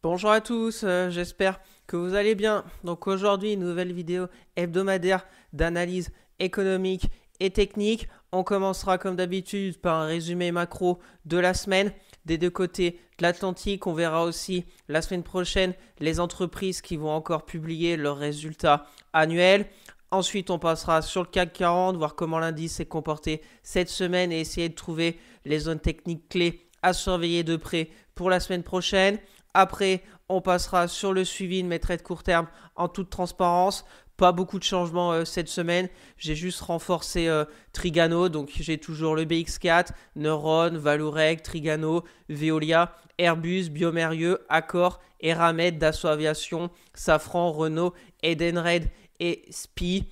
Bonjour à tous, j'espère que vous allez bien. Donc aujourd'hui, une nouvelle vidéo hebdomadaire d'analyse économique et technique. On commencera comme d'habitude par un résumé macro de la semaine. Des deux côtés de l'Atlantique, on verra aussi la semaine prochaine les entreprises qui vont encore publier leurs résultats annuels. Ensuite, on passera sur le CAC 40, voir comment l'indice s'est comporté cette semaine et essayer de trouver les zones techniques clés à surveiller de près pour la semaine prochaine. Après, on passera sur le suivi de mes traits de court terme en toute transparence. Pas beaucoup de changements cette semaine. J'ai juste renforcé Trigano. Donc j'ai toujours le BX4, Neuron, Valorec, Trigano, Veolia, Airbus, Biomérieux, Accor, Eramet, Dassault Aviation, Safran, Renault, Edenred et SPI.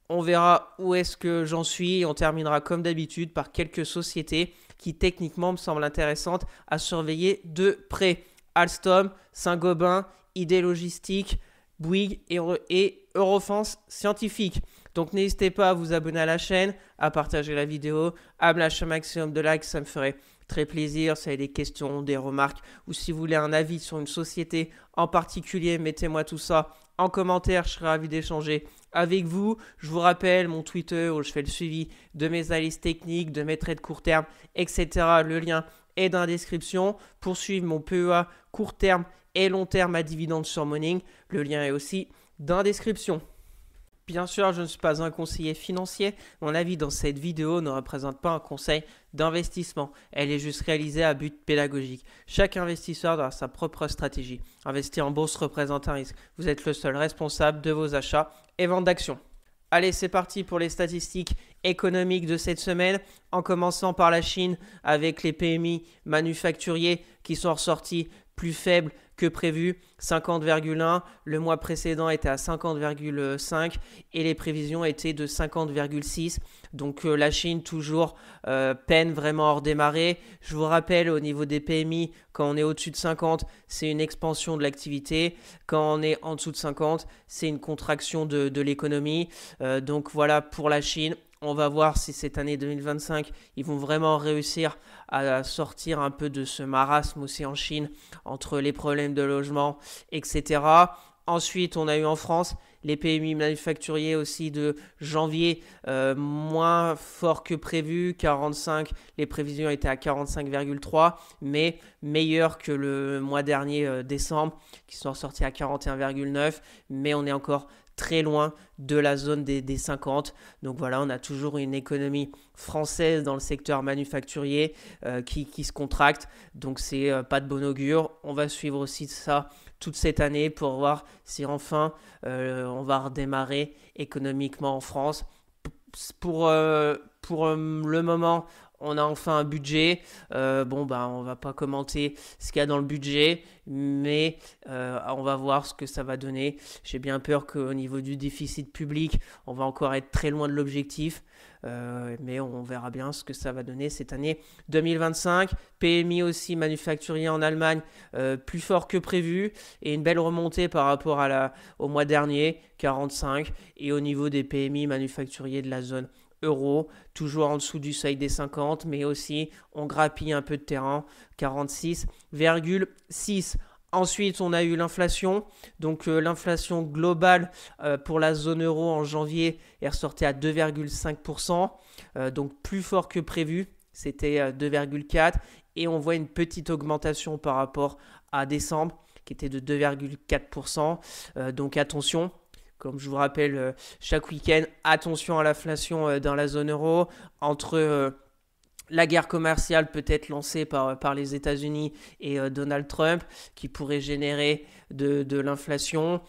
On verra où est-ce que j'en suis et on terminera comme d'habitude par quelques sociétés qui techniquement me semblent intéressantes à surveiller de près. Alstom, Saint-Gobain, ID Logistique, Bouygues et Eurofins Scientifique. Donc n'hésitez pas à vous abonner à la chaîne, à partager la vidéo, à me lâcher un maximum de likes, ça me ferait très plaisir. Si vous avez des questions, des remarques ou si vous voulez un avis sur une société en particulier, mettez-moi tout ça en commentaire, je serai ravi d'échanger avec vous. Je vous rappelle mon Twitter où je fais le suivi de mes analyses techniques, de mes trades court terme, etc. Le lien est dans la description. Pour suivre mon PEA court terme et long terme à dividendes sur Morning, le lien est aussi dans la description. Bien sûr, je ne suis pas un conseiller financier. Mon avis dans cette vidéo ne représente pas un conseil d'investissement. Elle est juste réalisée à but pédagogique. Chaque investisseur a sa propre stratégie. Investir en bourse représente un risque. Vous êtes le seul responsable de vos achats et ventes d'actions. Allez, c'est parti pour les statistiques économiques de cette semaine, en commençant par la Chine avec les PMI manufacturiers qui sont ressortis plus faibles que prévu, 50,1. Le mois précédent était à 50,5 et les prévisions étaient de 50,6. Donc la Chine toujours peine vraiment à redémarrer. Je vous rappelle, au niveau des PMI, quand on est au-dessus de 50, c'est une expansion de l'activité. Quand on est en dessous de 50, c'est une contraction de l'économie. Donc voilà pour la Chine. On va voir si cette année 2025, ils vont vraiment réussir à sortir un peu de ce marasme aussi en Chine, entre les problèmes de logement, etc. Ensuite, on a eu en France les PMI manufacturiers aussi de janvier, moins fort que prévu, 45, les prévisions étaient à 45,3, mais meilleur que le mois dernier, décembre, qui sont sortis à 41,9, mais on est encore très loin de la zone des 50. Donc voilà, on a toujours une économie française dans le secteur manufacturier qui se contracte. Donc c'est pas de bon augure. On va suivre aussi ça toute cette année pour voir si enfin on va redémarrer économiquement en France. Pour le moment, on a enfin un budget. On va pas commenter ce qu'il y a dans le budget, mais on va voir ce que ça va donner. J'ai bien peur qu'au niveau du déficit public, on va encore être très loin de l'objectif. Mais on verra bien ce que ça va donner cette année 2025. PMI aussi manufacturier en Allemagne, plus fort que prévu et une belle remontée par rapport au mois dernier, 45. Et au niveau des PMI manufacturiers de la zone euro, toujours en dessous du seuil des 50, mais aussi on grappille un peu de terrain, 46,6. Ensuite, on a eu l'inflation. Donc, l'inflation globale pour la zone euro en janvier est ressortie à 2,5%. Donc, plus fort que prévu. C'était 2,4%. Et on voit une petite augmentation par rapport à décembre, qui était de 2,4%. Donc, attention. Comme je vous rappelle chaque week-end, attention à l'inflation dans la zone euro. Entre la guerre commerciale peut-être lancée par les États-Unis et Donald Trump, qui pourrait générer de l'inflation.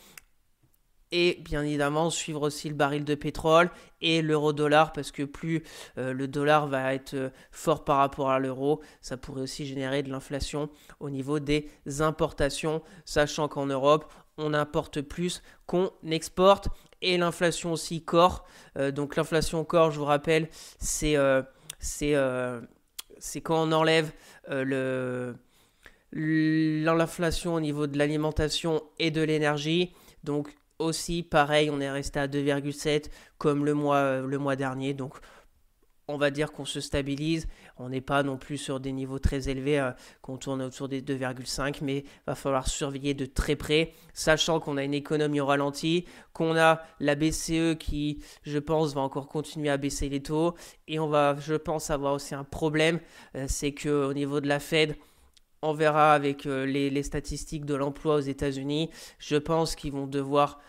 Et bien évidemment, suivre aussi le baril de pétrole et l'euro-dollar, parce que plus le dollar va être fort par rapport à l'euro, ça pourrait aussi générer de l'inflation au niveau des importations, sachant qu'en Europe, on importe plus qu'on exporte. Et l'inflation aussi corps. Donc l'inflation corps, je vous rappelle, c'est quand on enlève l'inflation au niveau de l'alimentation et de l'énergie. Donc aussi, pareil, on est resté à 2,7 comme le mois dernier. Donc on va dire qu'on se stabilise. On n'est pas non plus sur des niveaux très élevés, qu'on tourne autour des 2,5, mais il va falloir surveiller de très près, sachant qu'on a une économie au ralenti, qu'on a la BCE qui, je pense, va encore continuer à baisser les taux, et on va, je pense, avoir aussi un problème, c'est qu'au niveau de la Fed, on verra avec les statistiques de l'emploi aux États-Unis, je pense qu'ils vont devoir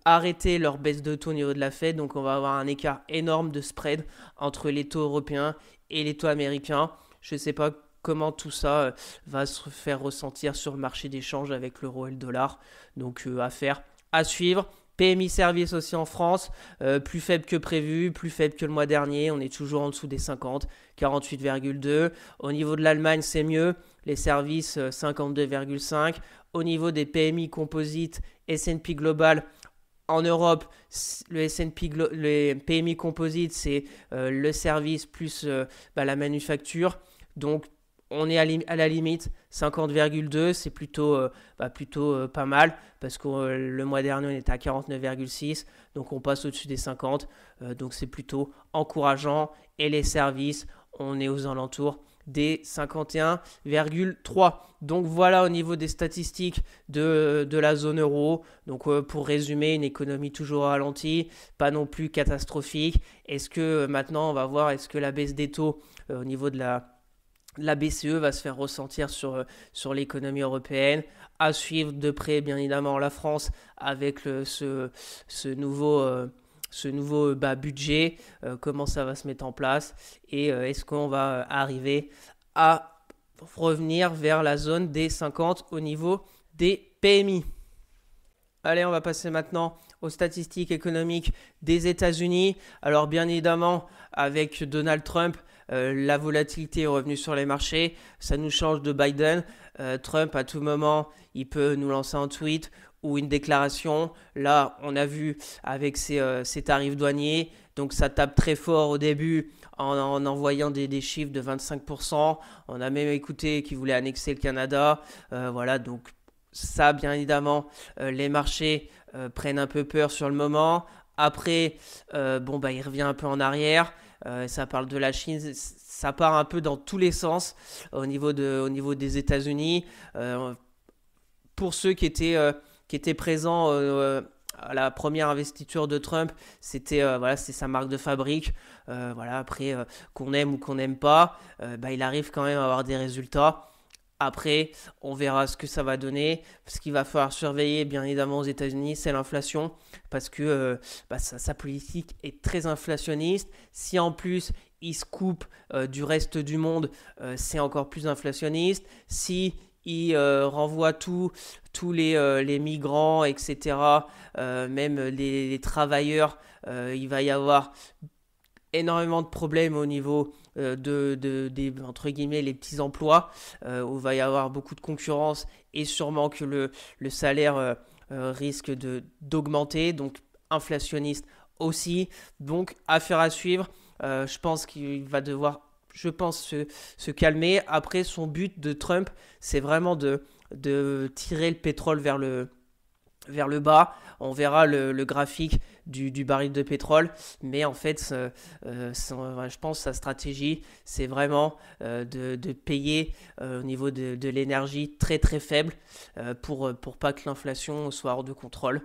arrêter leur baisse de taux au niveau de la Fed. Donc on va avoir un écart énorme de spread entre les taux européens et les taux américains. Je ne sais pas comment tout ça va se faire ressentir sur le marché d'échange avec l'euro et le dollar. Donc affaire à suivre. PMI Service aussi en France, plus faible que prévu, plus faible que le mois dernier. On est toujours en dessous des 50, 48,2. Au niveau de l'Allemagne, c'est mieux. Les services, 52,5. Au niveau des PMI composites, S&P Global, en Europe, le PMI composite, c'est le service plus la manufacture. Donc, on est à la limite, 50,2, c'est plutôt pas mal, parce que le mois dernier, on était à 49,6, donc on passe au-dessus des 50, donc c'est plutôt encourageant. Et les services, on est aux alentours des 51,3. Donc voilà au niveau des statistiques de la zone euro. Donc pour résumer, une économie toujours ralentie, pas non plus catastrophique. Est-ce que maintenant on va voir, est-ce que la baisse des taux au niveau de la BCE va se faire ressentir sur l'économie européenne? À suivre de près, bien évidemment, la France avec ce nouveau budget, comment ça va se mettre en place et est-ce qu'on va arriver à revenir vers la zone des 50 au niveau des PMI. Allez, on va passer maintenant aux statistiques économiques des États-Unis. Alors bien évidemment, avec Donald Trump, la volatilité est revenue sur les marchés. Ça nous change de Biden. Trump, à tout moment, il peut nous lancer un tweet ou une déclaration. Là, on a vu avec ses tarifs douaniers. Donc ça tape très fort au début en envoyant des chiffres de 25%. On a même écouté qu'il voulait annexer le Canada. Voilà, donc ça, bien évidemment, les marchés prennent un peu peur sur le moment. Après, il revient un peu en arrière. Ça parle de la Chine. Ça part un peu dans tous les sens au niveau des États-Unis. Pour ceux qui étaient présents à la première investiture de Trump, c'est sa marque de fabrique. Après, qu'on aime ou qu'on n'aime pas, il arrive quand même à avoir des résultats. Après, on verra ce que ça va donner. Ce qu'il va falloir surveiller, bien évidemment, aux États-Unis, c'est l'inflation, parce que sa politique est très inflationniste. Si en plus, il se coupe du reste du monde, c'est encore plus inflationniste. Si il renvoie tous les migrants, etc., même les travailleurs, il va y avoir énormément de problèmes au niveau des entre guillemets les petits emplois, où il va y avoir beaucoup de concurrence et sûrement que le salaire risque d'augmenter, donc inflationniste aussi. Donc affaire à suivre. Je pense qu'il va devoir se calmer. Après, son but de Trump, c'est vraiment de tirer le pétrole vers le bas. On verra le graphique du baril de pétrole, mais en fait, je pense que sa stratégie, c'est vraiment de payer au niveau de l'énergie très très faible pour pas que l'inflation soit hors de contrôle.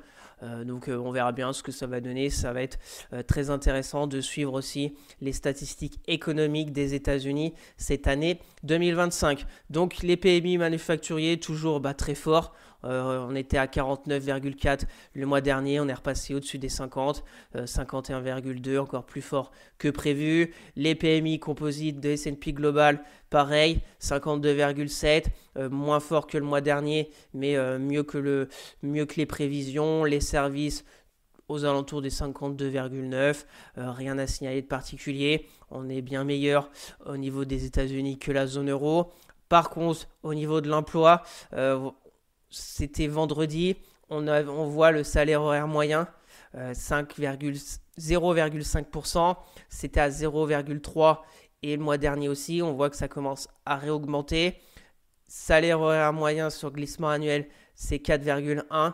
Donc on verra bien ce que ça va donner. Ça va être très intéressant de suivre aussi les statistiques économiques des États-Unis cette année 2025. Donc les PMI manufacturiers toujours très forts. On était à 49,4 le mois dernier, on est repassé au-dessus des 50, 51,2, encore plus fort que prévu. Les PMI composites de S&P Global, pareil, 52,7, moins fort que le mois dernier, mais mieux que les prévisions. Les services aux alentours des 52,9, rien à signaler de particulier. On est bien meilleur au niveau des États-Unis que la zone euro. Par contre, au niveau de l'emploi, c'était vendredi, on voit le salaire horaire moyen, 0,5%, c'était à 0,3% et le mois dernier aussi, on voit que ça commence à réaugmenter. Salaire horaire moyen sur glissement annuel, c'est 4,1%.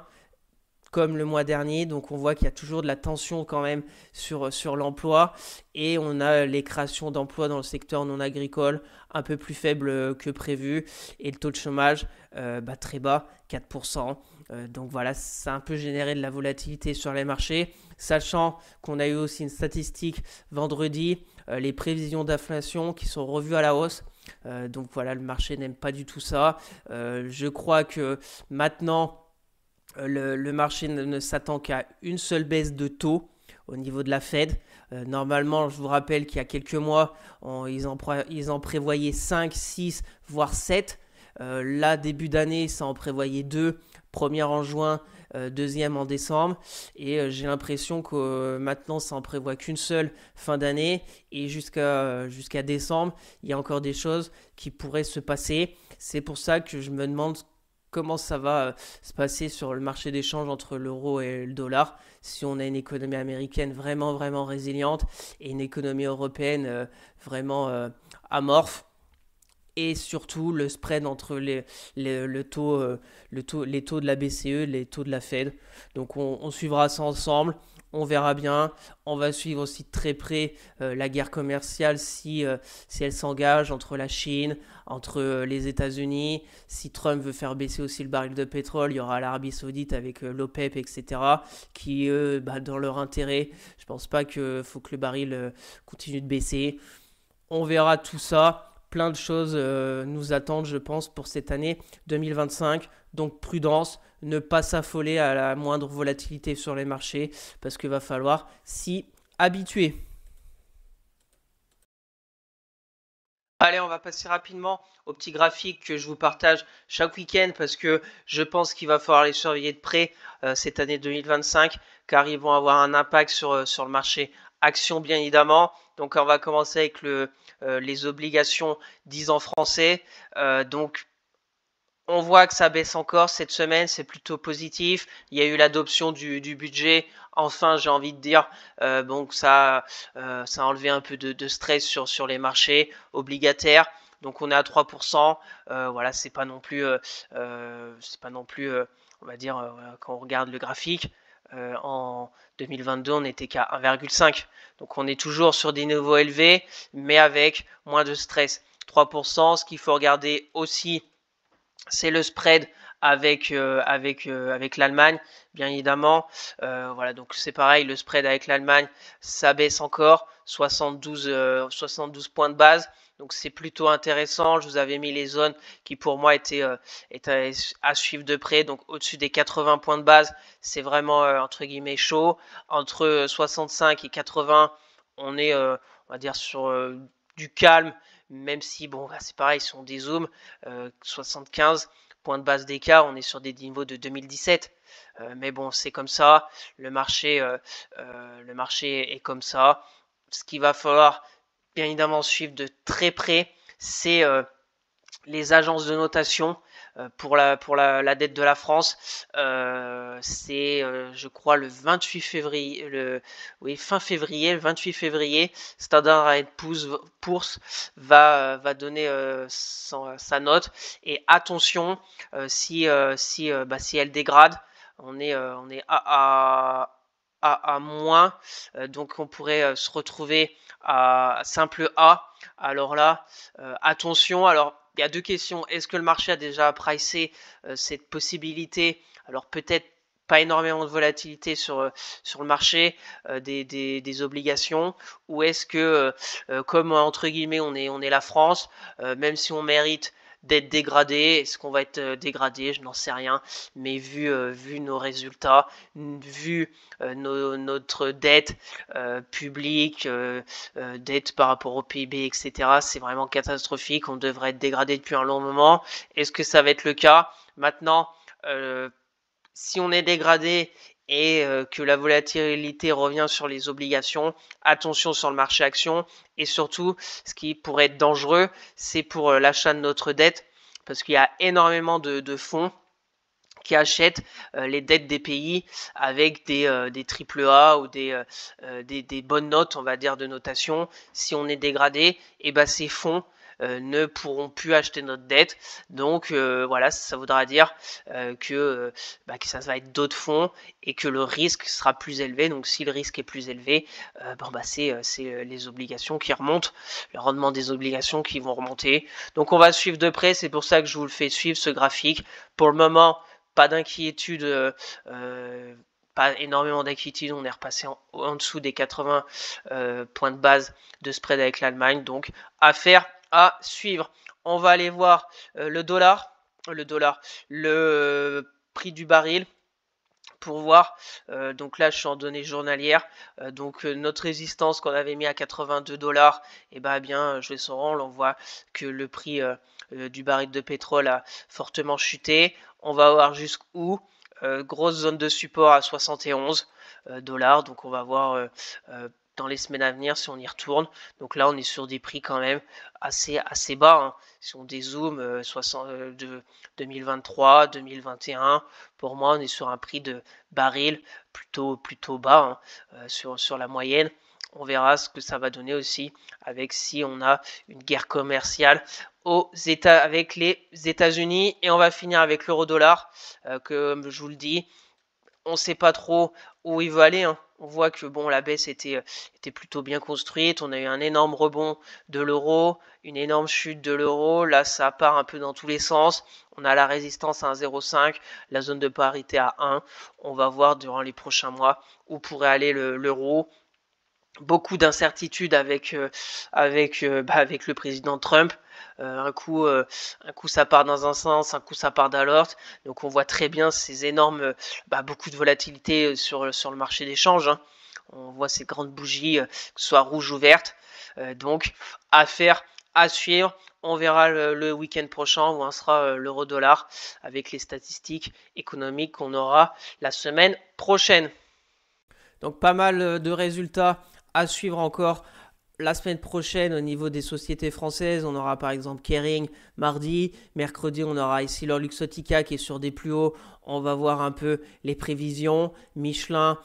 comme le mois dernier. Donc on voit qu'il y a toujours de la tension quand même sur l'emploi. Et on a les créations d'emplois dans le secteur non agricole un peu plus faibles que prévu. Et le taux de chômage très bas, 4%. Donc voilà, ça a un peu généré de la volatilité sur les marchés. Sachant qu'on a eu aussi une statistique vendredi, les prévisions d'inflation qui sont revues à la hausse. Donc voilà, le marché n'aime pas du tout ça. Je crois que maintenant, le marché ne s'attend qu'à une seule baisse de taux au niveau de la Fed. Normalement, je vous rappelle qu'il y a quelques mois, ils en prévoyaient 5, 6, voire 7. Là, début d'année, ça en prévoyait 2. Première en juin, deuxième en décembre. Et j'ai l'impression que maintenant, ça en prévoit qu'une seule fin d'année. Et jusqu'à décembre, il y a encore des choses qui pourraient se passer. C'est pour ça que je me demande comment ça va se passer sur le marché d'échange entre l'euro et le dollar, si on a une économie américaine vraiment vraiment résiliente et une économie européenne vraiment amorphe, et surtout le spread entre les taux de la BCE, les taux de la Fed. Donc on suivra ça ensemble. On verra bien. On va suivre aussi de très près la guerre commerciale si elle s'engage entre la Chine, entre les États-Unis. Si Trump veut faire baisser aussi le baril de pétrole, il y aura l'Arabie Saoudite avec l'OPEP, etc. qui, dans leur intérêt, je pense pas qu'il faut que le baril continue de baisser. On verra tout ça. Plein de choses nous attendent, je pense, pour cette année 2025. Donc prudence, ne pas s'affoler à la moindre volatilité sur les marchés, parce qu'il va falloir s'y habituer. Allez, on va passer rapidement aux petits graphiques que je vous partage chaque week-end, parce que je pense qu'il va falloir les surveiller de près cette année 2025, car ils vont avoir un impact sur le marché action, bien évidemment. Donc on va commencer avec les obligations 10 ans français. Donc on voit que ça baisse encore cette semaine, c'est plutôt positif. Il y a eu l'adoption du budget. Enfin, j'ai envie de dire, donc ça a enlevé un peu de stress sur les marchés obligataires. Donc on est à 3%. Voilà, c'est pas non plus, on va dire, quand on regarde le graphique. En 2022, on n'était qu'à 1,5. Donc on est toujours sur des niveaux élevés, mais avec moins de stress. 3%, ce qu'il faut regarder aussi, c'est le spread avec l'Allemagne, bien évidemment. Voilà, donc c'est pareil, le spread avec l'Allemagne, ça baisse encore, 72 points de base. Donc c'est plutôt intéressant. Je vous avais mis les zones qui pour moi étaient à suivre de près. Donc au-dessus des 80 points de base, c'est vraiment entre guillemets chaud. Entre 65 et 80, on est, on va dire, sur du calme. Même si, bon, c'est pareil, si on dézoome, 75 points de base d'écart, on est sur des niveaux de 2017. Mais bon, c'est comme ça, le marché est comme ça. Ce qu'il va falloir bien évidemment suivre de très près, c'est les agences de notation pour la dette de la France. C'est, je crois, le 28 février, fin février, le 28 février, Standard & Poor's va donner sa note. Et attention, si elle dégrade, on est à moins, donc on pourrait se retrouver à simple A. Alors là, attention. Alors il y a deux questions. Est-ce que le marché a déjà pricé cette possibilité? Alors peut-être pas énormément de volatilité sur le marché des obligations, ou est-ce que comme entre guillemets on est la France, même si on mérite d'être dégradé, est-ce qu'on va être dégradé? Je n'en sais rien, mais vu nos résultats, vu notre dette publique, dette par rapport au PIB, etc., c'est vraiment catastrophique. On devrait être dégradé depuis un long moment. Est-ce que ça va être le cas? Maintenant, si on est dégradé et que la volatilité revient sur les obligations, attention sur le marché action. Et surtout, ce qui pourrait être dangereux, c'est pour l'achat de notre dette, parce qu'il y a énormément de fonds qui achètent les dettes des pays avec des AAA ou des bonnes notes, on va dire, de notation. Si on est dégradé, et ben ces fonds ne pourront plus acheter notre dette. Donc voilà, ça voudra dire que ça va être d'autres fonds et que le risque sera plus élevé. Donc si le risque est plus élevé, c'est les obligations qui remontent, le rendement des obligations qui vont remonter. Donc on va suivre de près, c'est pour ça que je vous le fais suivre ce graphique. Pour le moment, pas d'inquiétude, pas énormément d'inquiétude, on est repassé en dessous des 80 points de base de spread avec l'Allemagne, donc affaire à suivre. On va aller voir le prix du baril pour voir. Donc là je suis en données journalières, notre résistance qu'on avait mis à 82 $, et bien je vais sur rang, on voit que le prix du baril de pétrole a fortement chuté. On va voir jusqu'où. Grosse zone de support à 71 $, donc on va voir dans les semaines à venir si on y retourne. Donc là on est sur des prix quand même assez bas, hein. Si on dézoome de 2023, 2021, pour moi on est sur un prix de baril plutôt bas, hein, sur la moyenne. On verra ce que ça va donner aussi avec si on a une guerre commerciale avec les États-Unis. Et on va finir avec l'euro-dollar, comme je vous le dis, on ne sait pas trop où il va aller, hein. On voit que bon, la baisse était plutôt bien construite. On a eu un énorme rebond de l'euro, une énorme chute de l'euro. Là, ça part un peu dans tous les sens. On a la résistance à 1,05, la zone de parité à 1. On va voir durant les prochains mois où pourrait aller l'euro. Beaucoup d'incertitudes avec le président Trump. Un coup ça part dans un sens, un coup ça part dans l'autre. Donc on voit très bien ces énormes, beaucoup de volatilité sur le marché des changes, hein. On voit ces grandes bougies, que ce soit rouge ou verte. Donc affaire à suivre. On verra le week-end prochain où on sera l'euro-dollar avec les statistiques économiques qu'on aura la semaine prochaine. Donc pas mal de résultats à suivre encore la semaine prochaine au niveau des sociétés françaises. On aura par exemple Kering mardi. Mercredi, on aura EssilorLuxottica qui est sur des plus hauts. On va voir un peu les prévisions. Michelin,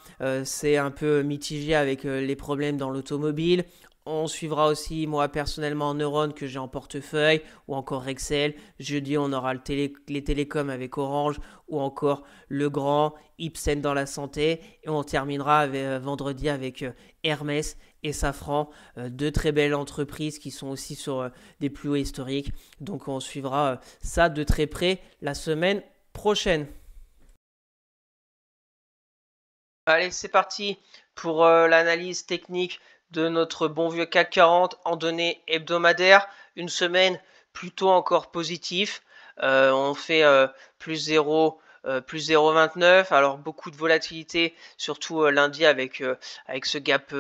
c'est un peu mitigé avec les problèmes dans l'automobile. On suivra aussi, moi personnellement, Neuron que j'ai en portefeuille, ou encore Rexel. Jeudi, on aura les télécoms avec Orange, ou encore Legrand, Ipsen dans la santé. Et on terminera vendredi avec Hermès et Safran, deux très belles entreprises qui sont aussi sur des plus hauts historiques. Donc on suivra ça de très près la semaine prochaine. Allez, c'est parti pour l'analyse technique de notre bon vieux CAC 40 en données hebdomadaires. Une semaine plutôt encore positive. On fait plus 0,29. Alors beaucoup de volatilité, surtout lundi avec ce gap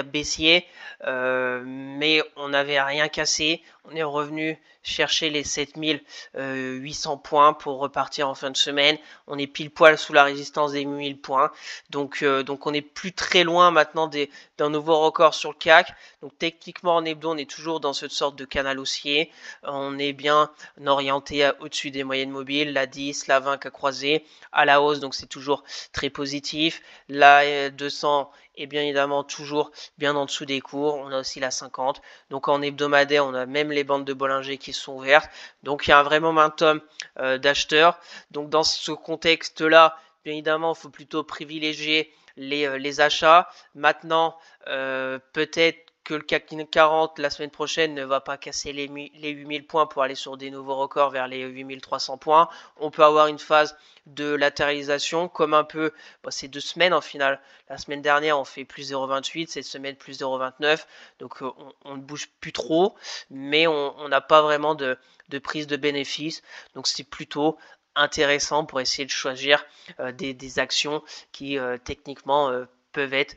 baissier. Mais on n'avait rien cassé. On est revenu chercher les 7800 points pour repartir en fin de semaine. On est pile poil sous la résistance des 8000 points. Donc on n'est plus très loin maintenant d'un nouveau record sur le CAC. Donc techniquement en hebdo, on est toujours dans cette sorte de canal haussier. On est bien orienté au-dessus des moyennes mobiles, la 10, la 20 qui a croisé à la hausse. Donc c'est toujours très positif. La 200 est bien évidemment toujours bien en dessous des cours. On a aussi la 50. Donc en hebdomadaire, on a même les bandes de Bollinger qui sont ouvertes. Donc il y a un vrai momentum d'acheteurs. Donc dans ce contexte-là, bien évidemment, il faut plutôt privilégier les achats. Maintenant, peut-être que le CAC 40 la semaine prochaine ne va pas casser les 8000 points pour aller sur des nouveaux records vers les 8300 points. On peut avoir une phase de latéralisation comme un peu ces 2 semaines en finale. La semaine dernière, on fait plus 0,28, cette semaine plus 0,29. Donc on ne bouge plus trop, mais on n'a pas vraiment de prise de bénéfice. Donc c'est plutôt intéressant pour essayer de choisir des actions qui techniquement peuvent être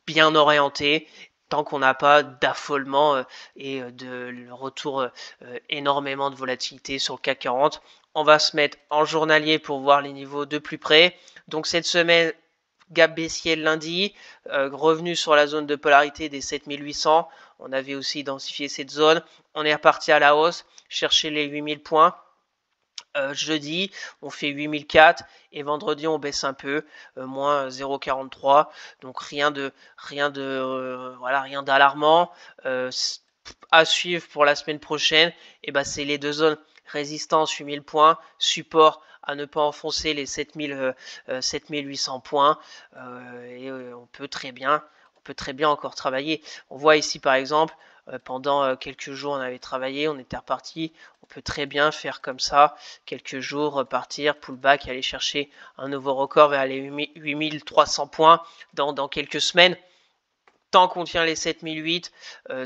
bien orientées tant qu'on n'a pas d'affolement et de retour énormément de volatilité sur le CAC 40. On va se mettre en journalier pour voir les niveaux de plus près. Donc cette semaine, gap baissier lundi, revenu sur la zone de polarité des 7800. On avait aussi identifié cette zone. On est reparti à la hausse, chercher les 8000 points. Jeudi, on fait 8004 et vendredi, on baisse un peu, moins 0,43. Donc rien d'alarmant. à suivre pour la semaine prochaine, et ben c'est les deux zones résistance 8000 points, support à ne pas enfoncer les 7800 points, et on peut très bien encore travailler. On voit ici par exemple, pendant quelques jours on avait travaillé, on était reparti. On peut très bien faire comme ça, quelques jours, repartir, pullback, aller chercher un nouveau record vers les 8300 points dans quelques semaines. Tant qu'on tient les 7008,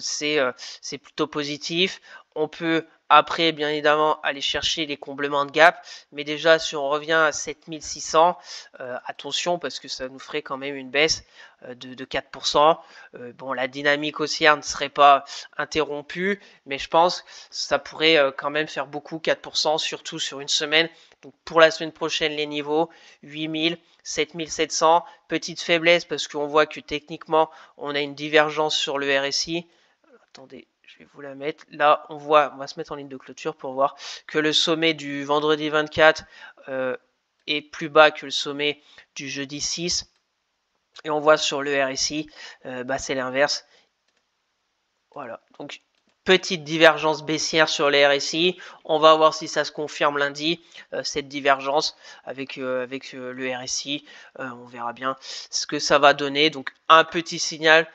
c'est plutôt positif. On peut après, bien évidemment, aller chercher les comblements de gap. Mais déjà, si on revient à 7600, attention, parce que ça nous ferait quand même une baisse de 4%. Bon, la dynamique haussière ne serait pas interrompue, mais je pense que ça pourrait quand même faire beaucoup, 4%, surtout sur une semaine. Donc pour la semaine prochaine, les niveaux 8000, 7700, petite faiblesse parce qu'on voit que techniquement on a une divergence sur le RSI. Attendez, je vais vous la mettre. Là, on va se mettre en ligne de clôture pour voir que le sommet du vendredi 24 est plus bas que le sommet du jeudi 6. Et on voit sur le RSI, c'est l'inverse. Voilà, donc petite divergence baissière sur les RSI. On va voir si ça se confirme lundi, cette divergence avec le RSI. On verra bien ce que ça va donner. Donc un petit signal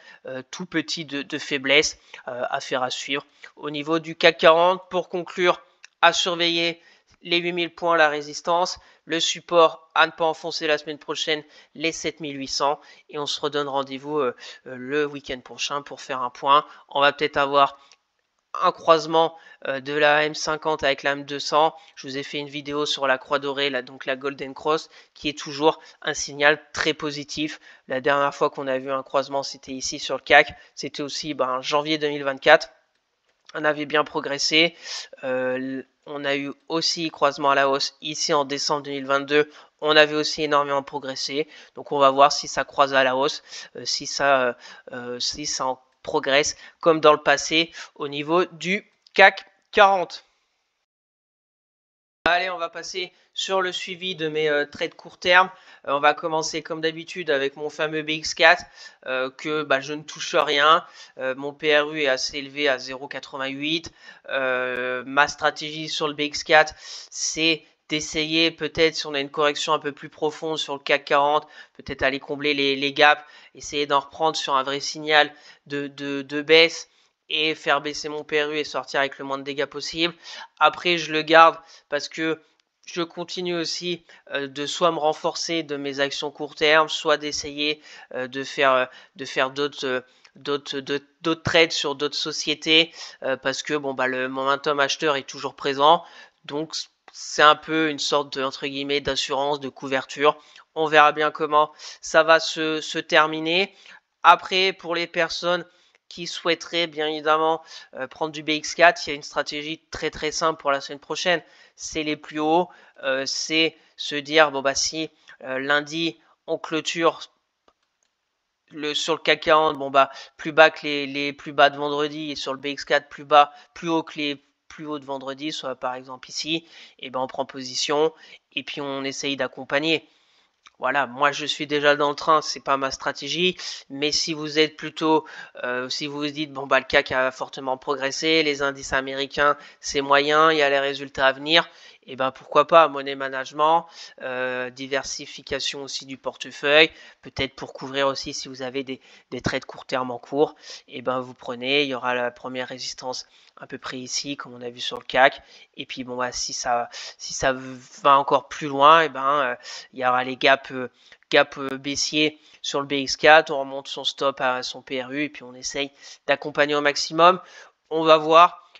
tout petit de faiblesse, affaire à suivre. Au niveau du CAC 40, pour conclure, à surveiller les 8000 points, la résistance, le support à ne pas enfoncer la semaine prochaine, les 7800. Et on se redonne rendez-vous le week-end prochain pour faire un point. On va peut-être avoir un croisement de la M50 avec la M200. Je vous ai fait une vidéo sur la croix dorée, là, donc la Golden Cross, qui est toujours un signal très positif. La dernière fois qu'on a vu un croisement, c'était ici sur le CAC. C'était aussi janvier 2024. On avait bien progressé. On a eu aussi croisement à la hausse ici en décembre 2022. On avait aussi énormément progressé. Donc on va voir si ça croise à la hausse, si ça en progresse comme dans le passé au niveau du CAC 40. Allez, on va passer sur le suivi de mes trades court terme. On va commencer comme d'habitude avec mon fameux BX4 que je ne touche rien. Mon PRU est assez élevé à 0,88. Ma stratégie sur le BX4, c'est d'essayer peut-être, si on a une correction un peu plus profonde sur le CAC 40, peut-être aller combler les gaps, essayer d'en reprendre sur un vrai signal de baisse et faire baisser mon PRU et sortir avec le moins de dégâts possible. Après, je le garde parce que je continue aussi de soit me renforcer de mes actions court terme, soit d'essayer de faire d'autres trades sur d'autres sociétés parce que le momentum acheteur est toujours présent. Donc c'est un peu une sorte de, entre guillemets, d'assurance, de couverture. On verra bien comment ça va se terminer. Après, pour les personnes qui souhaiteraient bien évidemment prendre du BX4, il y a une stratégie très très simple pour la semaine prochaine. C'est les plus hauts, c'est se dire si lundi on clôture sur le CAC 40, plus bas que les plus bas de vendredi, et sur le BX4 plus haut que les plus hauts de vendredi, soit par exemple ici, et on prend position et puis on essaye d'accompagner. Voilà, moi je suis déjà dans le train, c'est pas ma stratégie, mais si vous êtes plutôt, si vous vous dites le CAC a fortement progressé, les indices américains c'est moyen, il y a les résultats à venir, et pourquoi pas, money management, diversification aussi du portefeuille, peut-être pour couvrir aussi si vous avez des trades court terme en cours, et vous prenez, il y aura la première résistance à peu près ici, comme on a vu sur le CAC, et puis si ça va encore plus loin, il y aura les gaps baissiers sur le BX4, on remonte son stop à son PRU et puis on essaye d'accompagner au maximum. On va voir.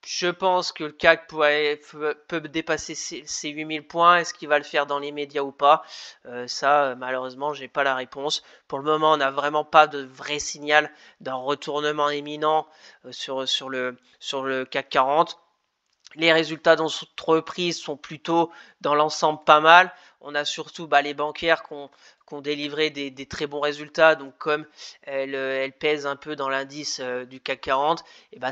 Je pense que le CAC peut dépasser ses 8000 points. Est-ce qu'il va le faire dans les médias ou pas? Ça, malheureusement, j'ai pas la réponse. Pour le moment, on n'a vraiment pas de vrai signal d'un retournement imminent sur le CAC 40. Les résultats d'entreprise sont plutôt dans l'ensemble pas mal. On a surtout les bancaires qui ont délivré des très bons résultats. Donc comme elles pèsent un peu dans l'indice du CAC 40,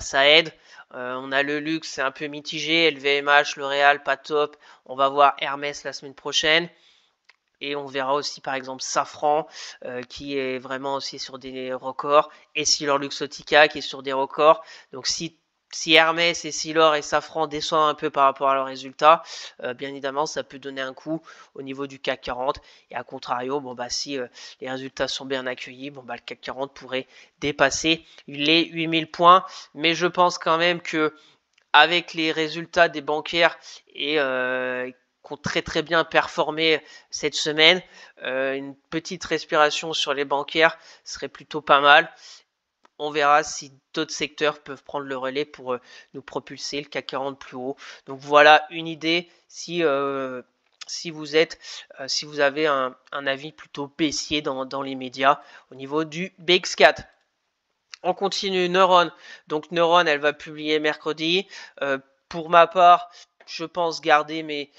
ça aide. On a le luxe, c'est un peu mitigé. LVMH, L'Oréal, pas top. On va voir Hermès la semaine prochaine. Et on verra aussi par exemple Safran qui est vraiment aussi sur des records, et Silor Luxottica qui est sur des records. Donc si Hermès et Silor et Safran descendent un peu par rapport à leurs résultats, bien évidemment ça peut donner un coup au niveau du CAC 40. Et à contrario, si les résultats sont bien accueillis, le CAC 40 pourrait dépasser les 8000 points. Mais je pense quand même que avec les résultats des bancaires et qui ont très bien performé cette semaine, une petite respiration sur les bancaires serait plutôt pas mal. On verra si d'autres secteurs peuvent prendre le relais pour nous propulser le CAC 40 plus haut. Donc voilà une idée si vous avez un avis plutôt baissier dans les médias au niveau du BX4. On continue, Neuron. Donc Neuron, elle va publier mercredi. Pour ma part, je pense garder mes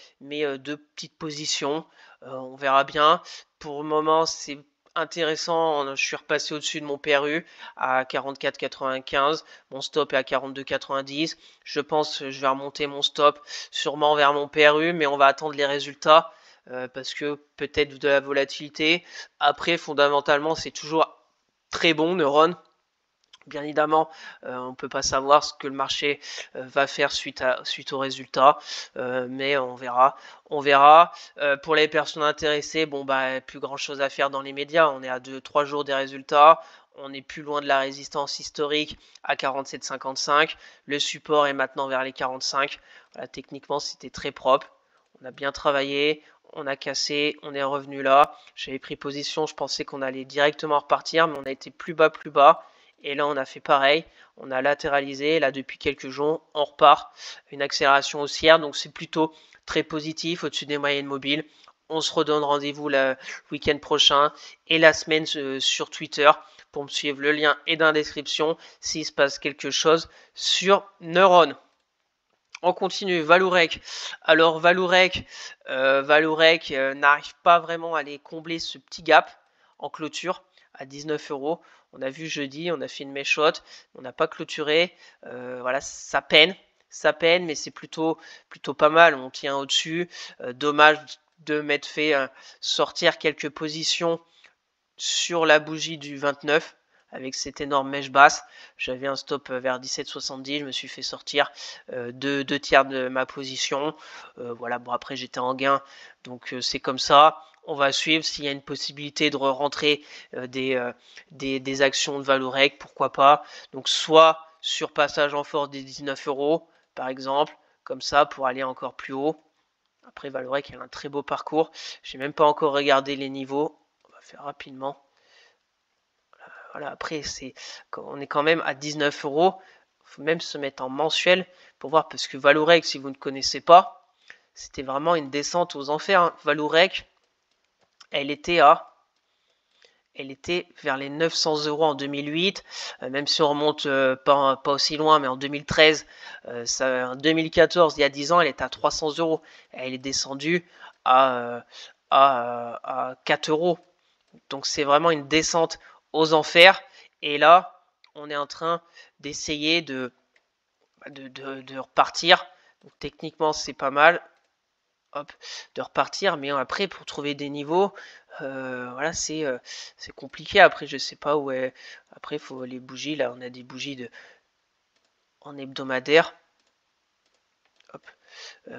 deux petites positions. On verra bien. Pour le moment, c'est intéressant. Je suis repassé au-dessus de mon PRU à 44,95. Mon stop est à 42,90. Je pense que je vais remonter mon stop sûrement vers mon PRU, mais on va attendre les résultats parce que peut-être de la volatilité. Après, fondamentalement, c'est toujours très bon, Neuron. Bien évidemment, on ne peut pas savoir ce que le marché va faire suite aux résultats, mais on verra. Pour les personnes intéressées, plus grand chose à faire dans les médias. On est à 2-3 jours des résultats. On est plus loin de la résistance historique à 47,55. Le support est maintenant vers les 45. Voilà, techniquement, c'était très propre. On a bien travaillé. On a cassé, on est revenu là. J'avais pris position, je pensais qu'on allait directement repartir, mais on a été plus bas. Et là, on a fait pareil. On a latéralisé. Là, depuis quelques jours, on repart. Une accélération haussière. Donc, c'est plutôt très positif au-dessus des moyennes mobiles. On se redonne rendez-vous le week-end prochain et la semaine sur Twitter pour me suivre. Le lien est dans la description s'il se passe quelque chose sur Neuron. On continue, Vallourec. Alors, Vallourec n'arrive pas vraiment à aller combler ce petit gap en clôture à 19 €. On a vu jeudi, on a fait une méchotte, on n'a pas clôturé. Voilà, ça peine, mais c'est plutôt pas mal. On tient au-dessus. Dommage de m'être fait sortir quelques positions sur la bougie du 29 avec cette énorme mèche basse. J'avais un stop vers 17,70, je me suis fait sortir deux tiers de ma position. Voilà, après j'étais en gain, donc c'est comme ça. On va suivre s'il y a une possibilité de rentrer des actions de Vallourec, pourquoi pas. Donc soit sur passage en force des 19 €, par exemple, comme ça, pour aller encore plus haut. Après, Vallourec, elle a un très beau parcours. J'ai même pas encore regardé les niveaux. On va faire rapidement. Voilà, après, on est quand même à 19 €. Il faut même se mettre en mensuel pour voir, parce que Vallourec, si vous ne connaissez pas, c'était vraiment une descente aux enfers. Hein. Vallourec, elle était vers les 900 € en 2008, même si on remonte pas aussi loin, mais en 2013, en 2014, il y a 10 ans, elle était à 300 €. Elle est descendue à 4 €. Donc c'est vraiment une descente aux enfers. Et là, on est en train d'essayer de repartir. Donc techniquement, c'est pas mal. Hop, de repartir, mais après pour trouver des niveaux, voilà, c'est compliqué. Après, je sais pas où est. Après, il faut les bougies. Là, on a des bougies en hebdomadaire. Hop.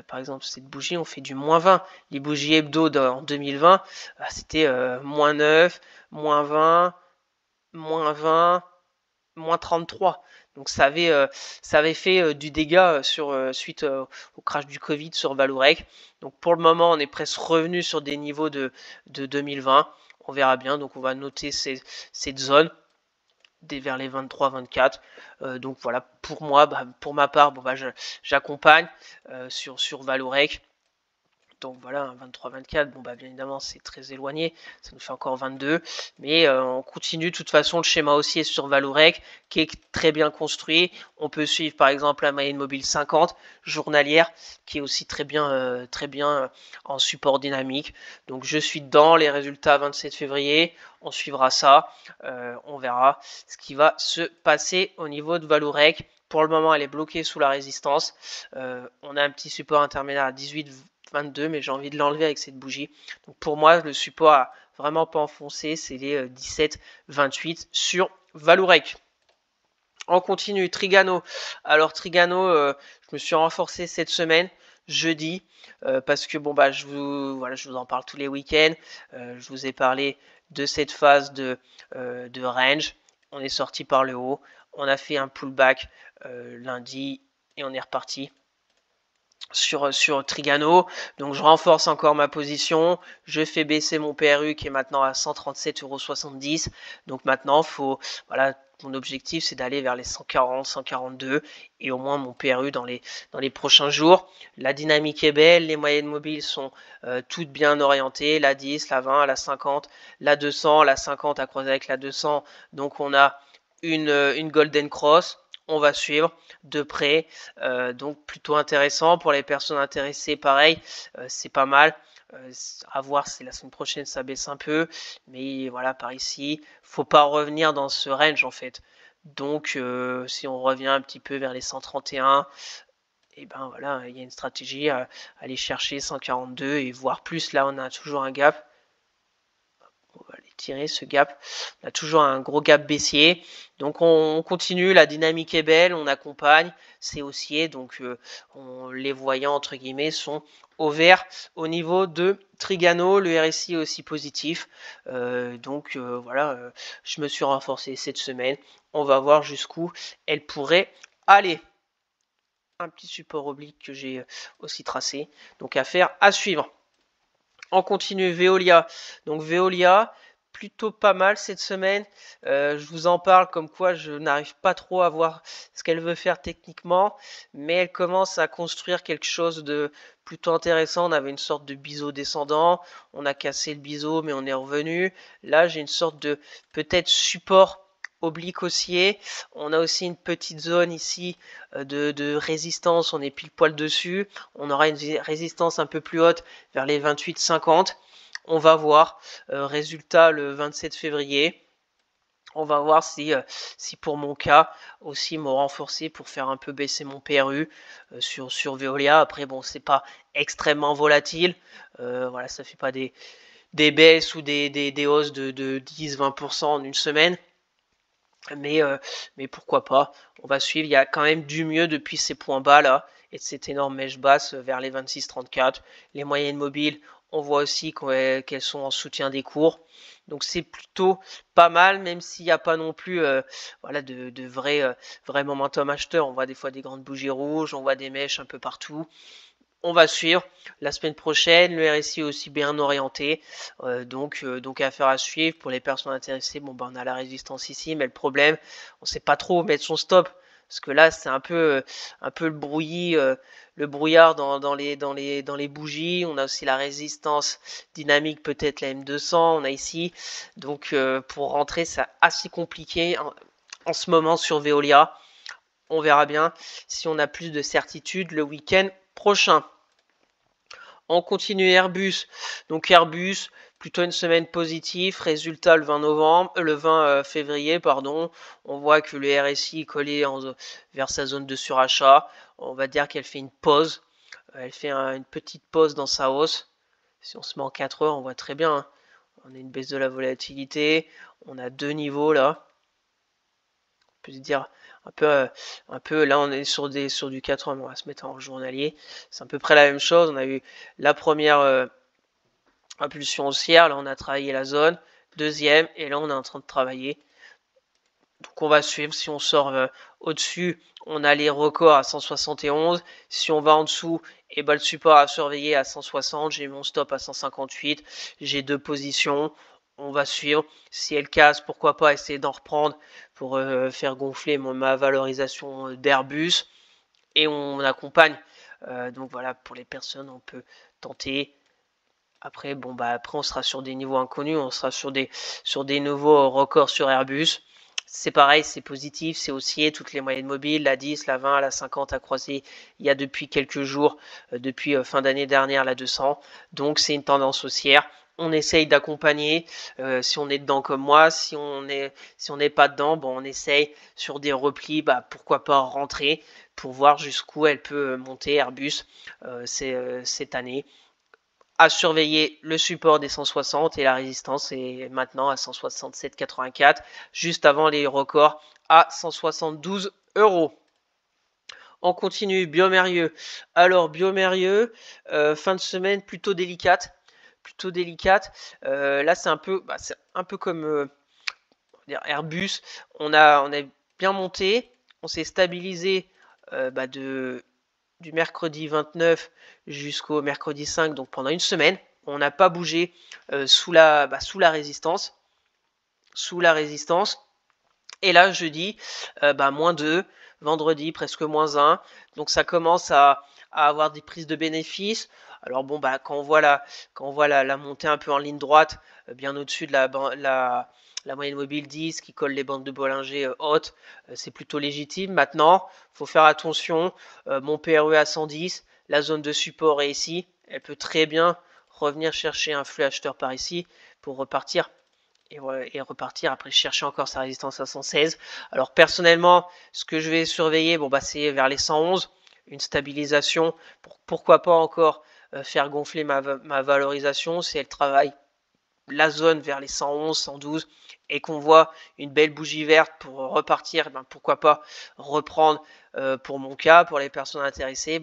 Par exemple, cette bougie, on fait du -20. Les bougies hebdo en 2020, c'était -9, -20, -20, -33. Donc ça avait fait du dégât suite au crash du Covid sur Vallourec. Donc pour le moment, on est presque revenu sur des niveaux de 2020. On verra bien. Donc on va noter cette zone vers les 23-24. Donc voilà, pour moi, pour ma part, j'accompagne sur Vallourec. Donc voilà, un 23-24, bien évidemment, c'est très éloigné. Ça nous fait encore 22. Mais on continue. De toute façon, le schéma haussier sur Vallourec, qui est très bien construit. On peut suivre, par exemple, la moyenne mobile 50 journalière, qui est aussi très bien en support dynamique. Donc je suis dans les résultats 27 février. On suivra ça. On verra ce qui va se passer au niveau de Vallourec. Pour le moment, elle est bloquée sous la résistance. On a un petit support intermédiaire à 18 22, mais j'ai envie de l'enlever avec cette bougie. Donc pour moi, le support a vraiment pas enfoncé, c'est les 17,28 sur Valourec. On continue, Trigano. Alors Trigano, je me suis renforcé cette semaine, jeudi, parce que bon bah je vous en parle tous les week-ends. Je vous ai parlé de cette phase de range. On est sorti par le haut, on a fait un pullback lundi et on est reparti sur Trigano. Donc je renforce encore ma position, je fais baisser mon PRU qui est maintenant à 137,70 €. Donc maintenant voilà, mon objectif c'est d'aller vers les 140, 142 et au moins mon PRU dans les prochains jours. La dynamique est belle, les moyennes mobiles sont toutes bien orientées, la 10, la 20, la 50, la 200, la 50 à croiser avec la 200. Donc on a une golden cross. On va suivre de près, donc plutôt intéressant pour les personnes intéressées. Pareil, c'est pas mal. À voir si la semaine prochaine ça baisse un peu, mais voilà, par ici, faut pas revenir dans ce range en fait. Donc si on revient un petit peu vers les 131, et ben voilà, il y a une stratégie à aller chercher 142 et voire plus. Là on a toujours un gap. On va aller tirer ce gap. On a toujours un gros gap baissier. Donc on continue, la dynamique est belle, on accompagne, c'est haussier. Donc les voyants entre guillemets sont au vert au niveau de Trigano. Le RSI est aussi positif. Donc voilà, je me suis renforcé cette semaine. On va voir jusqu'où elle pourrait aller. Un petit support oblique que j'ai aussi tracé. Donc affaire à suivre. On continue, Veolia. Donc Veolia, plutôt pas mal cette semaine. Je vous en parle comme quoi je n'arrive pas trop à voir ce qu'elle veut faire techniquement, mais elle commence à construire quelque chose de plutôt intéressant. On avait une sorte de biseau descendant, on a cassé le biseau mais on est revenu. Là j'ai une sorte de peut-être support oblique haussier. On a aussi une petite zone ici de résistance, on est pile poil dessus. On aura une résistance un peu plus haute vers les 28,50. On va voir. Résultat le 27 février. On va voir si pour mon cas aussi me renforcer pour faire un peu baisser mon PRU sur Veolia. Après bon, c'est pas extrêmement volatile. Voilà, ça fait pas des baisses ou des hausses de 10-20% en une semaine. Mais pourquoi pas, on va suivre. Il y a quand même du mieux depuis ces points bas là et de cette énorme mèche basse vers les 26,34. Les moyennes mobiles, on voit aussi qu'elles sont en soutien des cours. Donc c'est plutôt pas mal, même s'il n'y a pas non plus voilà, de vrai momentum acheteur. On voit des fois des grandes bougies rouges, on voit des mèches un peu partout. On va suivre la semaine prochaine. Le RSI est aussi bien orienté. Donc affaire à suivre. Pour les personnes intéressées, bon, ben, on a la résistance ici. Mais le problème, on ne sait pas trop où mettre son stop. Parce que là, c'est un peu le brouillard dans les bougies. On a aussi la résistance dynamique, peut-être la M200. On a ici. Donc pour rentrer, c'est assez compliqué en ce moment sur Veolia. On verra bien si on a plus de certitude le week-end prochain. On continue Airbus. Donc Airbus, plutôt une semaine positive. Résultat le 20 février, pardon. On voit que le RSI est collé vers sa zone de surachat. On va dire qu'elle fait une pause. Elle fait une petite pause dans sa hausse. Si on se met en 4 heures, on voit très bien. Hein. On a une baisse de la volatilité. On a deux niveaux là. On peut se dire un peu là on est sur du 4 heures, mais on va se mettre en journalier. C'est à peu près la même chose. On a eu la première impulsion haussière, là on a travaillé la zone, deuxième, et là on est en train de travailler. Donc on va suivre. Si on sort au-dessus, on a les records à 171. Si on va en dessous, et ben le support à surveiller à 160. J'ai mon stop à 158. J'ai deux positions. On va suivre. Si elle casse, pourquoi pas essayer d'en reprendre pour faire gonfler ma valorisation d'Airbus. Et on accompagne. Donc voilà, pour les personnes, on peut tenter. Après, bon bah après on sera sur des niveaux inconnus, on sera sur des nouveaux records sur Airbus. C'est pareil, c'est positif, c'est haussier, toutes les moyennes mobiles, la 10, la 20, la 50 à croiser il y a depuis quelques jours, depuis fin d'année dernière la 200. Donc c'est une tendance haussière. On essaye d'accompagner, si on est dedans comme moi, si on n'est pas dedans, bon on essaye sur des replis, bah pourquoi pas rentrer, pour voir jusqu'où elle peut monter Airbus cette année. À surveiller le support des 160 et la résistance est maintenant à 167,84 juste avant les records à 172 €. On continue, Biomérieux. Alors Biomérieux, fin de semaine plutôt délicate. Là c'est un peu comme Airbus. On a bien monté, on s'est stabilisé du mercredi 29 jusqu'au mercredi 5, donc pendant une semaine. On n'a pas bougé sous la résistance. Et là, jeudi, -2, vendredi, presque -1. Donc ça commence à avoir des prises de bénéfices. Alors bon, quand on voit la montée un peu en ligne droite, bien au-dessus de la moyenne mobile 10 qui colle les bandes de Bollinger hautes, c'est plutôt légitime. Maintenant, il faut faire attention. Mon PRE à 110, la zone de support est ici. Elle peut très bien revenir chercher un flux acheteur par ici pour repartir. Et repartir après chercher encore sa résistance à 116. Alors personnellement, ce que je vais surveiller, c'est vers les 111, une stabilisation. Pourquoi pas encore faire gonfler ma valorisation si elle travaille la zone vers les 111, 112 et qu'on voit une belle bougie verte pour repartir, pourquoi pas reprendre pour mon cas, pour les personnes intéressées.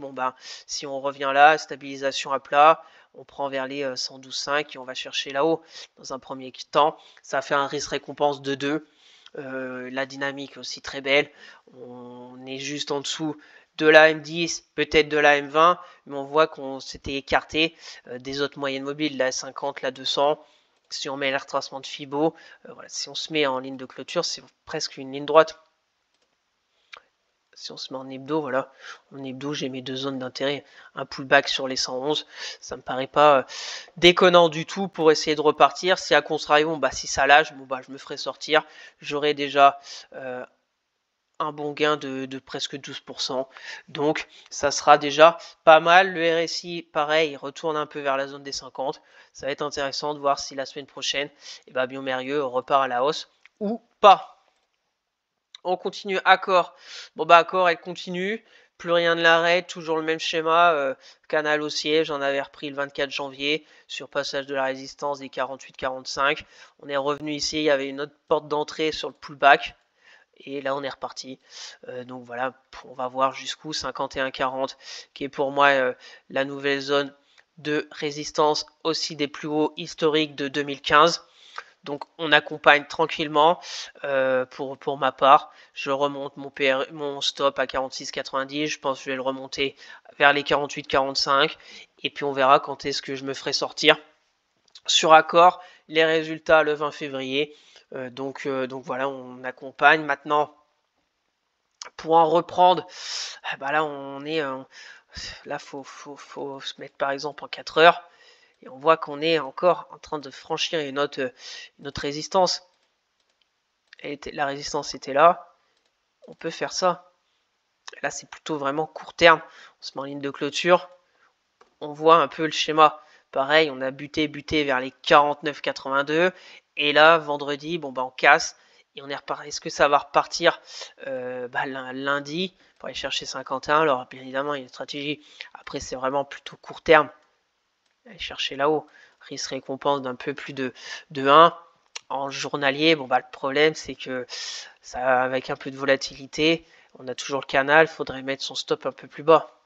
Si on revient là, stabilisation à plat, on prend vers les 112,5 et on va chercher là-haut. Dans un premier temps, ça fait un risque-récompense de 2. La dynamique aussi très belle. On est juste en dessous de la M10, peut-être de la M20, mais on voit qu'on s'était écarté des autres moyennes mobiles, la 50, la 200. Si on met les retracements de Fibo, si on se met en ligne de clôture, c'est presque une ligne droite. Si on se met en hebdo, en hebdo, j'ai mes deux zones d'intérêt. Un pullback sur les 111, ça me paraît pas déconnant du tout pour essayer de repartir. Si à contrario, si ça lâche, je me ferai sortir. J'aurai déjà un bon gain de presque 12%. Donc, ça sera déjà pas mal. Le RSI, pareil, retourne un peu vers la zone des 50. Ça va être intéressant de voir si la semaine prochaine, Biomérieux repart à la hausse ou pas. On continue, Accor. Accor, elle continue. Plus rien ne l'arrête. Toujours le même schéma. Canal haussier. J'en avais repris le 24 janvier. Sur passage de la résistance des 48-45. On est revenu ici. Il y avait une autre porte d'entrée sur le pullback. Et là, on est reparti. Donc voilà, on va voir jusqu'où 51,40 qui est pour moi la nouvelle zone de résistance aussi des plus hauts historiques de 2015. Donc on accompagne tranquillement pour ma part. Je remonte mon stop à 46,90. Je pense que je vais le remonter vers les 48,45. Et puis on verra quand est-ce que je me ferai sortir. Sur Accor, les résultats le 20 février. Donc voilà, on accompagne. Maintenant, pour en reprendre, là on est... là, faut se mettre par exemple en 4 heures. Et on voit qu'on est encore en train de franchir une autre résistance. La résistance était là. On peut faire ça. Là, c'est plutôt vraiment court terme. On se met en ligne de clôture. On voit un peu le schéma. Pareil, on a buté vers les 49,82. Et là, vendredi, on casse. Et on est reparti. Est-ce que ça va repartir lundi pour aller chercher 51? Alors, bien évidemment, il y a une stratégie. Après, c'est vraiment plutôt court terme. Aller chercher là-haut. Risque récompense d'un peu plus de 1. En journalier, le problème, c'est que ça, avec un peu de volatilité, on a toujours le canal. Il faudrait mettre son stop un peu plus bas.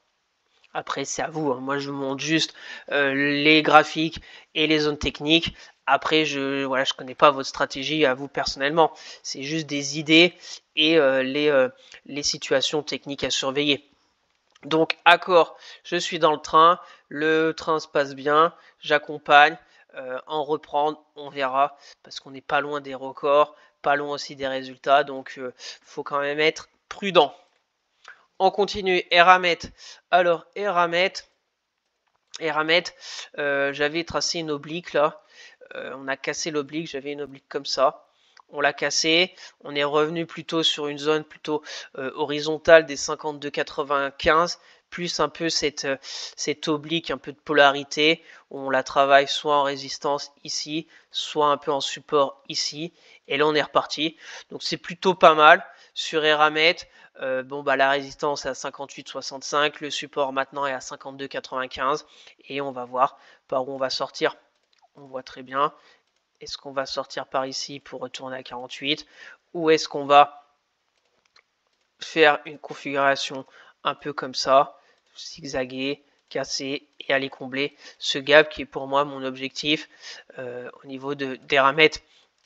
Après, c'est à vous. Moi, je vous montre juste les graphiques et les zones techniques. Après, je connais pas votre stratégie à vous personnellement. C'est juste des idées et les situations techniques à surveiller. Donc, Accor, je suis dans le train. Le train se passe bien. J'accompagne. En reprendre, on verra. Parce qu'on n'est pas loin des records. Pas loin aussi des résultats. Donc, faut quand même être prudent. On continue, Eramet. Alors, Eramet, j'avais tracé une oblique là. On a cassé l'oblique, j'avais une oblique comme ça. On l'a cassé. On est revenu plutôt sur une zone plutôt horizontale des 52,95, plus un peu cette oblique, un peu de polarité, où on la travaille soit en résistance ici, soit un peu en support ici. Et là, on est reparti. Donc, c'est plutôt pas mal. sur Eramet, bon bah la résistance est à 58,65, le support maintenant est à 52,95 et on va voir par où on va sortir. On voit très bien. Est-ce qu'on va sortir par ici pour retourner à 48 ou est-ce qu'on va faire une configuration un peu comme ça, zigzaguer, casser et aller combler ce gap qui est pour moi mon objectif au niveau d'Eramet.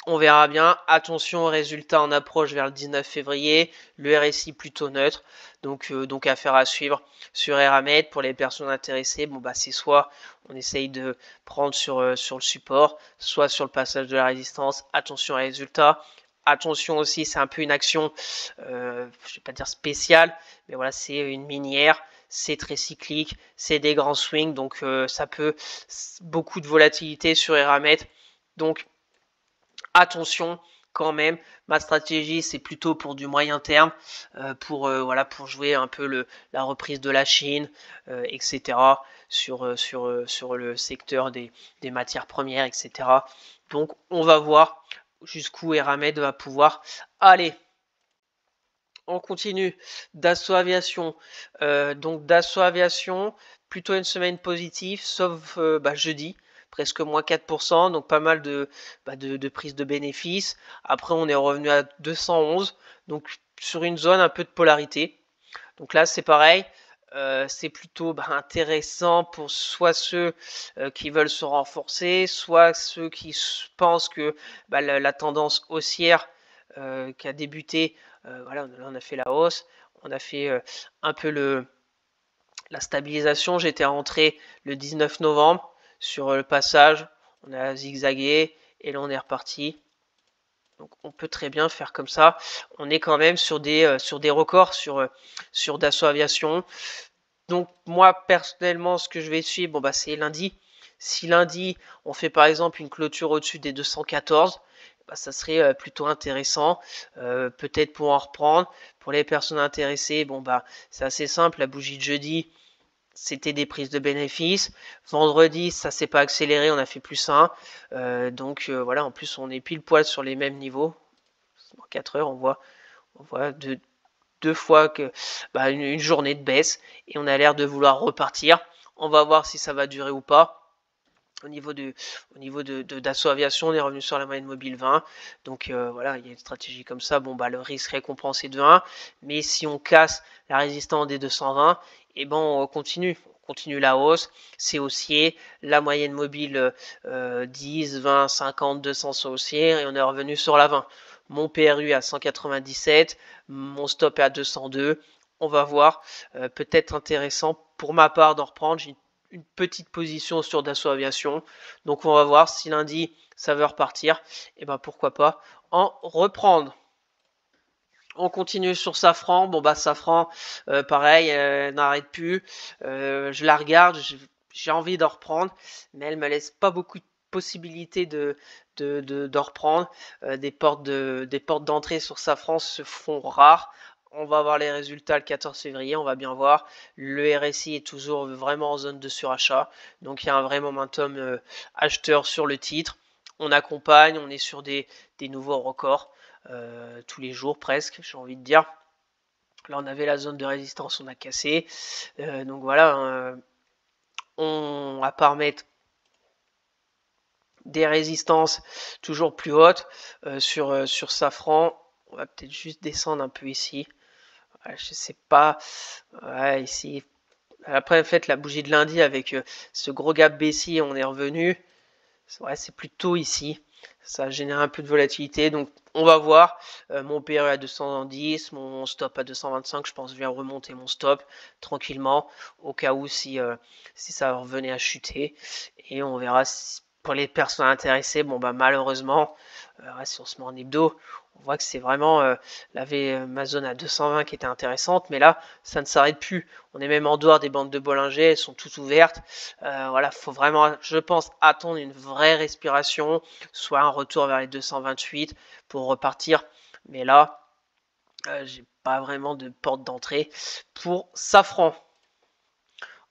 On verra bien. Attention aux résultats en approche vers le 19 février. Le RSI plutôt neutre. Donc affaire à suivre sur Eramet. Pour les personnes intéressées, bon bah c'est soit on essaye de prendre sur le support, soit sur le passage de la résistance. Attention aux résultats. Attention aussi, c'est un peu une action, je ne vais pas dire spéciale, mais voilà, c'est une minière, c'est très cyclique, c'est des grands swings, donc ça peut beaucoup de volatilité sur Eramet. Donc attention quand même, ma stratégie c'est plutôt pour du moyen terme, pour jouer un peu la reprise de la Chine, etc. sur le secteur des matières premières, etc. Donc on va voir jusqu'où Eramet va pouvoir aller. On continue. Dassault Aviation. Donc Dassault Aviation, plutôt une semaine positive, sauf jeudi, presque moins 4%, donc pas mal de prise de bénéfices. Après, on est revenu à 211, donc sur une zone un peu de polarité. Donc là, c'est pareil. C'est plutôt intéressant pour soit ceux qui veulent se renforcer, soit ceux qui pensent que la tendance haussière qui a débuté, voilà, on a fait la hausse, on a fait un peu la stabilisation. J'étais rentré le 19 novembre sur le passage, on a zigzagué et là on est reparti. Donc on peut très bien faire comme ça. On est quand même sur des records sur Dassault Aviation. Donc moi personnellement, ce que je vais suivre, c'est lundi. Si lundi on fait par exemple une clôture au-dessus des 214, ça serait plutôt intéressant. Peut-être pour en reprendre. Pour les personnes intéressées, c'est assez simple. La bougie de jeudi, c'était des prises de bénéfices. Vendredi, ça s'est pas accéléré, on a fait +1. Donc voilà, en plus on est pile poil sur les mêmes niveaux. En 4 heures, on voit deux fois que une journée de baisse et on a l'air de vouloir repartir. On va voir si ça va durer ou pas. Au niveau de Dassault Aviation, on est revenu sur la moyenne mobile 20. Donc voilà, il y a une stratégie comme ça. Le risque récompensé de 1. Mais si on casse la résistance des 220, on continue. On continue la hausse. C'est haussier. La moyenne mobile 10, 20, 50, 200 sont haussières. Et on est revenu sur la 20. Mon PRU à 197. Mon stop est à 202. On va voir. Peut-être intéressant pour ma part d'en reprendre. J'ai une petite position sur Dassault Aviation. Donc on va voir si lundi ça veut repartir. Et pourquoi pas en reprendre. On continue sur Safran. Safran, pareil, n'arrête plus. Je la regarde, j'ai envie d'en reprendre, mais elle me laisse pas beaucoup de possibilités d'en reprendre. Des portes d'entrée sur Safran se font rares. On va voir les résultats le 14 février, on va bien voir. Le RSI est toujours vraiment en zone de surachat. Donc il y a un vrai momentum acheteur sur le titre. On accompagne, on est sur des nouveaux records tous les jours presque, j'ai envie de dire. Là on avait la zone de résistance, on a cassé. Donc voilà, on va pas remettre des résistances toujours plus hautes sur Safran. On va peut-être juste descendre un peu ici. Je sais pas. Ouais, ici. Après, en fait, la bougie de lundi avec ce gros gap baissier, on est revenu. Ouais, c'est plutôt ici. Ça génère un peu de volatilité. Donc, on va voir. Mon PRE à 210, mon stop à 225. Je pense que je viens remonter mon stop tranquillement. Au cas où si ça revenait à chuter. Et on verra si, pour les personnes intéressées. Malheureusement, si on se met en hebdo, on voit que c'est vraiment ma zone à 220 qui était intéressante, mais là ça ne s'arrête plus. On est même en dehors des bandes de Bollinger, elles sont toutes ouvertes. Voilà, faut vraiment, je pense, attendre une vraie respiration, soit un retour vers les 228 pour repartir. Mais là, j'ai pas vraiment de porte d'entrée pour Safran.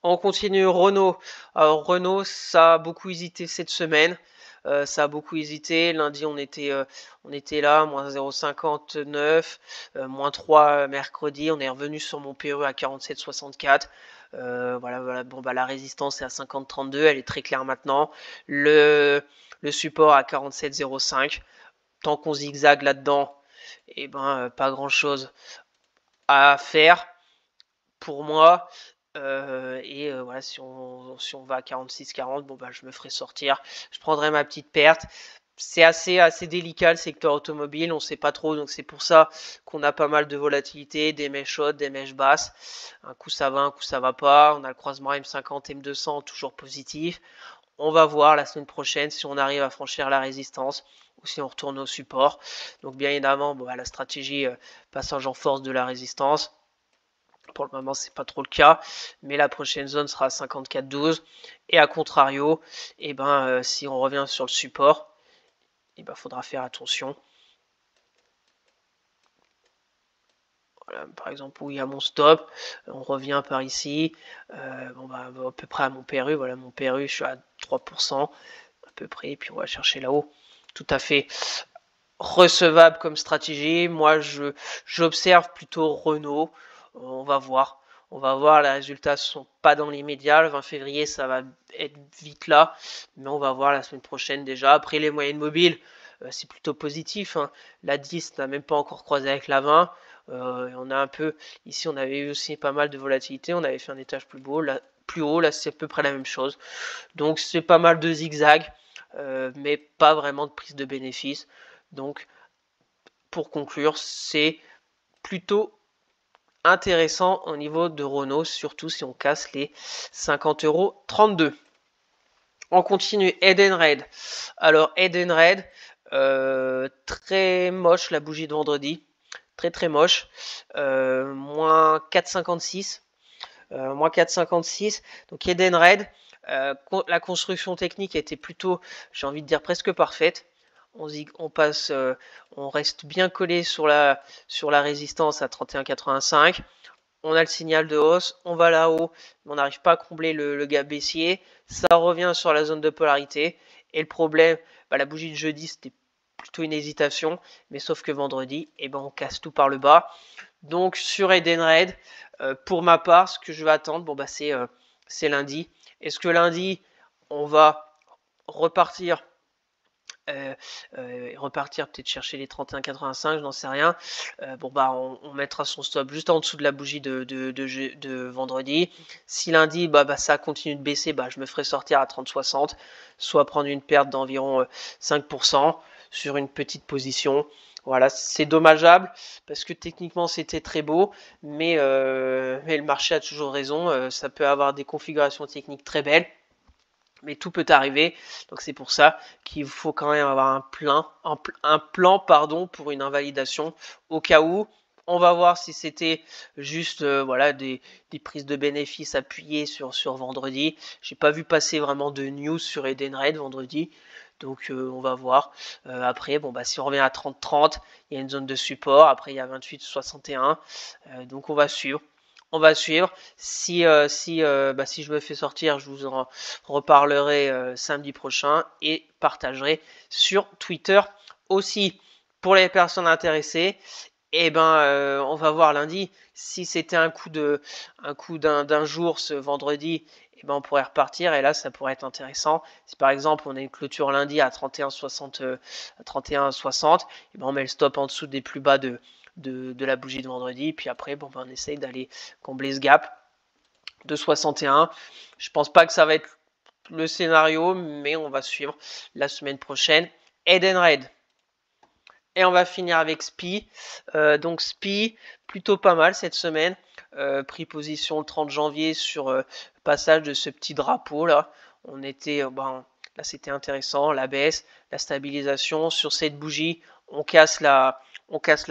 On continue Renault. Alors Renault, ça a beaucoup hésité cette semaine. ça a beaucoup hésité. Lundi, on était là, moins 0,59, moins 3 mercredi. On est revenu sur mon PE à 47,64. Voilà. Bon, bah, la résistance est à 50,32. Elle est très claire maintenant. Le support à 47,05. Tant qu'on zigzague là-dedans, et ben, pas grand-chose à faire pour moi. Voilà, si on va à 46,40, bon, bah, je me ferai sortir. Je prendrai ma petite perte. C'est assez délicat le secteur automobile, on ne sait pas trop, donc c'est pour ça qu'on a pas mal de volatilité, des mèches hautes, des mèches basses. Un coup ça va, un coup ça va pas. On a le croisement M50, M200 toujours positif. On va voir la semaine prochaine si on arrive à franchir la résistance ou si on retourne au support. Donc bien évidemment, bon, la stratégie passage en force de la résistance. Pour le moment, c'est pas trop le cas, mais la prochaine zone sera à 54,12. Et à contrario, si on revient sur le support, faudra faire attention. Voilà, par exemple, où il y a mon stop, on revient par ici. À peu près à mon PRU. Voilà, mon PRU, je suis à 3%, à peu près. Et puis on va chercher là-haut. Tout à fait recevable comme stratégie. Moi, j'observe plutôt Renault. On va voir. Les résultats ne sont pas dans l'immédiat. Le 20 février, ça va être vite là. Mais on va voir la semaine prochaine déjà. Après, les moyennes mobiles, c'est plutôt positif. Hein. La 10 n'a même pas encore croisé avec la 20. On a un peu... Ici, on avait eu aussi pas mal de volatilité. On avait fait un étage plus haut. Là, c'est à peu près la même chose. Donc, c'est pas mal de zigzags. Mais pas vraiment de prise de bénéfice. Donc, pour conclure, c'est plutôt intéressant au niveau de Renault, surtout si on casse les 50,32 €. On continue, Edenred. Alors, Edenred, très moche la bougie de vendredi. Très moche. Moins 4,56. Moins 4,56. Donc, Edenred, la construction technique était plutôt, j'ai envie de dire, presque parfaite. On reste bien collé sur la résistance à 31,85. On a le signal de hausse, on va là-haut, mais on n'arrive pas à combler le gap baissier. Ça revient sur la zone de polarité. Et le problème, la bougie de jeudi, c'était plutôt une hésitation, mais sauf que vendredi, on casse tout par le bas. Donc sur Edenred, pour ma part, ce que je vais attendre, c'est lundi. Est-ce que lundi, on va repartir peut-être chercher les 31,85, je n'en sais rien. On mettra son stop juste en dessous de la bougie de vendredi. Si lundi ça continue de baisser, je me ferai sortir à 30,60, soit prendre une perte d'environ 5% sur une petite position. Voilà, c'est dommageable parce que techniquement c'était très beau, mais le marché a toujours raison. Ça peut avoir des configurations techniques très belles, mais tout peut arriver. Donc c'est pour ça qu'il faut quand même avoir un plan pour une invalidation au cas où. On va voir si c'était juste des prises de bénéfices appuyées sur vendredi. J'ai pas vu passer vraiment de news sur Edenred vendredi. Donc on va voir. Après, si on revient à 30,30, il y a une zone de support. Après, il y a 28,61. Donc on va suivre. Si je me fais sortir, je vous en reparlerai samedi prochain et partagerai sur Twitter aussi. Pour les personnes intéressées, on va voir lundi. Si c'était un coup d'un jour ce vendredi, on pourrait repartir et là ça pourrait être intéressant. Si par exemple on a une clôture lundi à 31,60, on met le stop en dessous des plus bas de la bougie de vendredi, puis après on essaye d'aller combler ce gap de 61. Je pense pas que ça va être le scénario, mais on va suivre la semaine prochaine. Edenred. Et on va finir avec SPI. Donc SPI, plutôt pas mal cette semaine. Pris position le 30 janvier sur le passage de ce petit drapeau là. On était, là c'était intéressant, la baisse, la stabilisation sur cette bougie. On casse la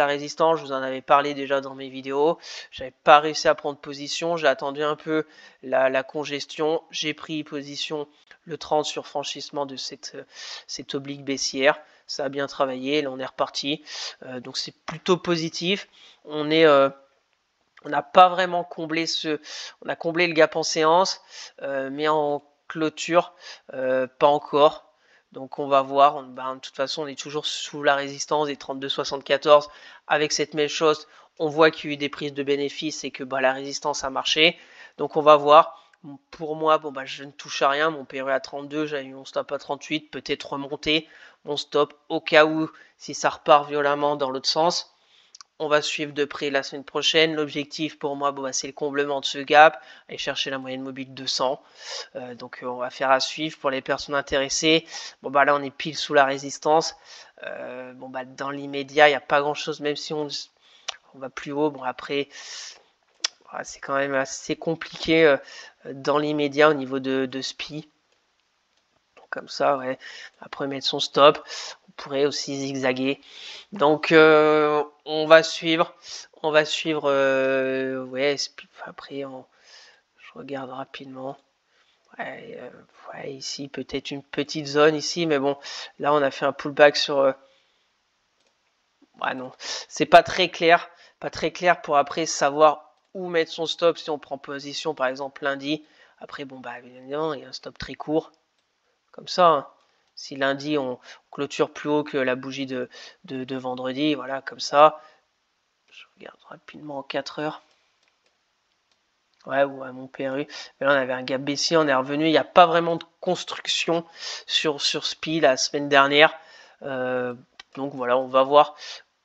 résistance, je vous en avais parlé déjà dans mes vidéos. J'avais pas réussi à prendre position, j'ai attendu un peu la congestion. J'ai pris position le 30 sur franchissement de cette oblique baissière. Ça a bien travaillé, là on est reparti. Donc c'est plutôt positif. On n'a pas vraiment comblé on a comblé le gap en séance, mais en clôture, pas encore. Donc on va voir, de toute façon on est toujours sous la résistance des 32,74 avec cette même chose. On voit qu'il y a eu des prises de bénéfices et que la résistance a marché. Donc on va voir. Pour moi, je ne touche à rien. Mon PRU à 32, j'avais eu mon stop à 38, peut-être remonter mon stop au cas où si ça repart violemment dans l'autre sens. On va suivre de près la semaine prochaine. L'objectif pour moi, c'est le comblement de ce gap, aller chercher la moyenne mobile 200. Donc on va faire à suivre pour les personnes intéressées. Là on est pile sous la résistance. Dans l'immédiat, il n'y a pas grand chose, même si on va plus haut. Après, c'est quand même assez compliqué dans l'immédiat au niveau de SPI. Comme ça, ouais. Après mettre son stop, on pourrait aussi zigzaguer. Donc on va suivre. Ouais, après je regarde rapidement. Ouais, ici peut-être une petite zone ici, mais bon, là on a fait un pullback sur. Non, c'est pas très clair pour après savoir où mettre son stop si on prend position par exemple lundi. Après évidemment il y a un stop très court. Comme ça, hein. Si lundi on clôture plus haut que la bougie de vendredi, voilà, comme ça. Je regarde rapidement en 4 heures. Ouais, mon PRU. Mais là, on avait un gap baissier, on est revenu. Il n'y a pas vraiment de construction sur SPI la semaine dernière. Donc voilà, on va voir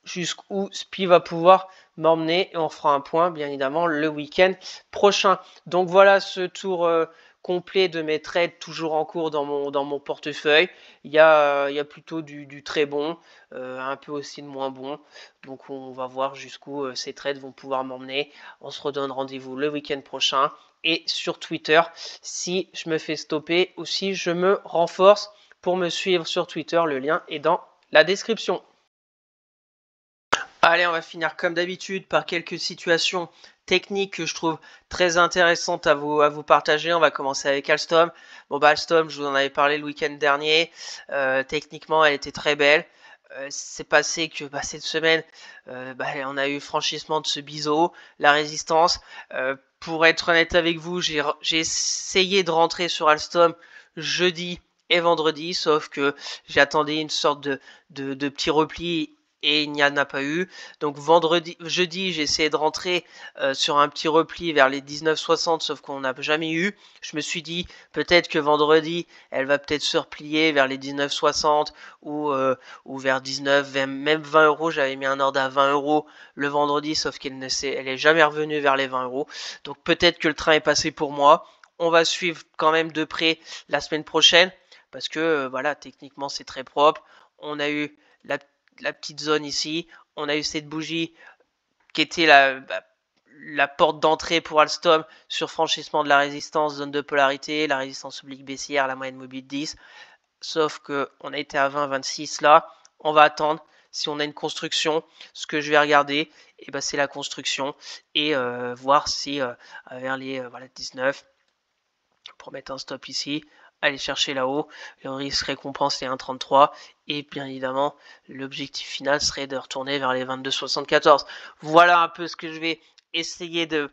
jusqu'où SPI va pouvoir m'emmener et on fera un point bien évidemment le week-end prochain. Donc voilà ce tour complet de mes trades toujours en cours dans mon portefeuille. Il y a plutôt du très bon, un peu aussi de moins bon. Donc on va voir jusqu'où ces trades vont pouvoir m'emmener. On se redonne rendez-vous le week-end prochain et sur Twitter si je me fais stopper ou si je me renforce. Pour me suivre sur Twitter, le lien est dans la description. Allez, on va finir comme d'habitude par quelques situations techniques que je trouve très intéressantes à vous partager. On va commencer avec Alstom. Alstom, je vous en avais parlé le week-end dernier. Techniquement, elle était très belle. C'est passé que cette semaine, on a eu franchissement de ce biseau, la résistance. Pour être honnête avec vous, j'ai essayé de rentrer sur Alstom jeudi et vendredi, sauf que j'attendais une sorte de petit repli et il n'y en a pas eu. Donc jeudi, j'ai essayé de rentrer sur un petit repli vers les 19,60, sauf qu'on n'a jamais eu. Je me suis dit peut-être que vendredi, elle va peut-être se replier vers les 19,60 ou vers 19, même 20 euros. J'avais mis un ordre à 20 euros le vendredi, sauf qu'elle est jamais revenue vers les 20 euros. Donc peut-être que le train est passé pour moi. On va suivre quand même de près la semaine prochaine parce que techniquement c'est très propre. On a eu la petite zone ici, on a eu cette bougie qui était la porte d'entrée pour Alstom sur franchissement de la résistance, zone de polarité, la résistance oblique baissière, la moyenne mobile 10. Sauf que on a été à 20-26 là, on va attendre. Si on a une construction, ce que je vais regarder, c'est la construction et voir si vers les 19, pour mettre un stop ici, aller chercher là-haut, le risque récompense est 1,33 et bien évidemment l'objectif final serait de retourner vers les 22,74. Voilà un peu ce que je vais essayer de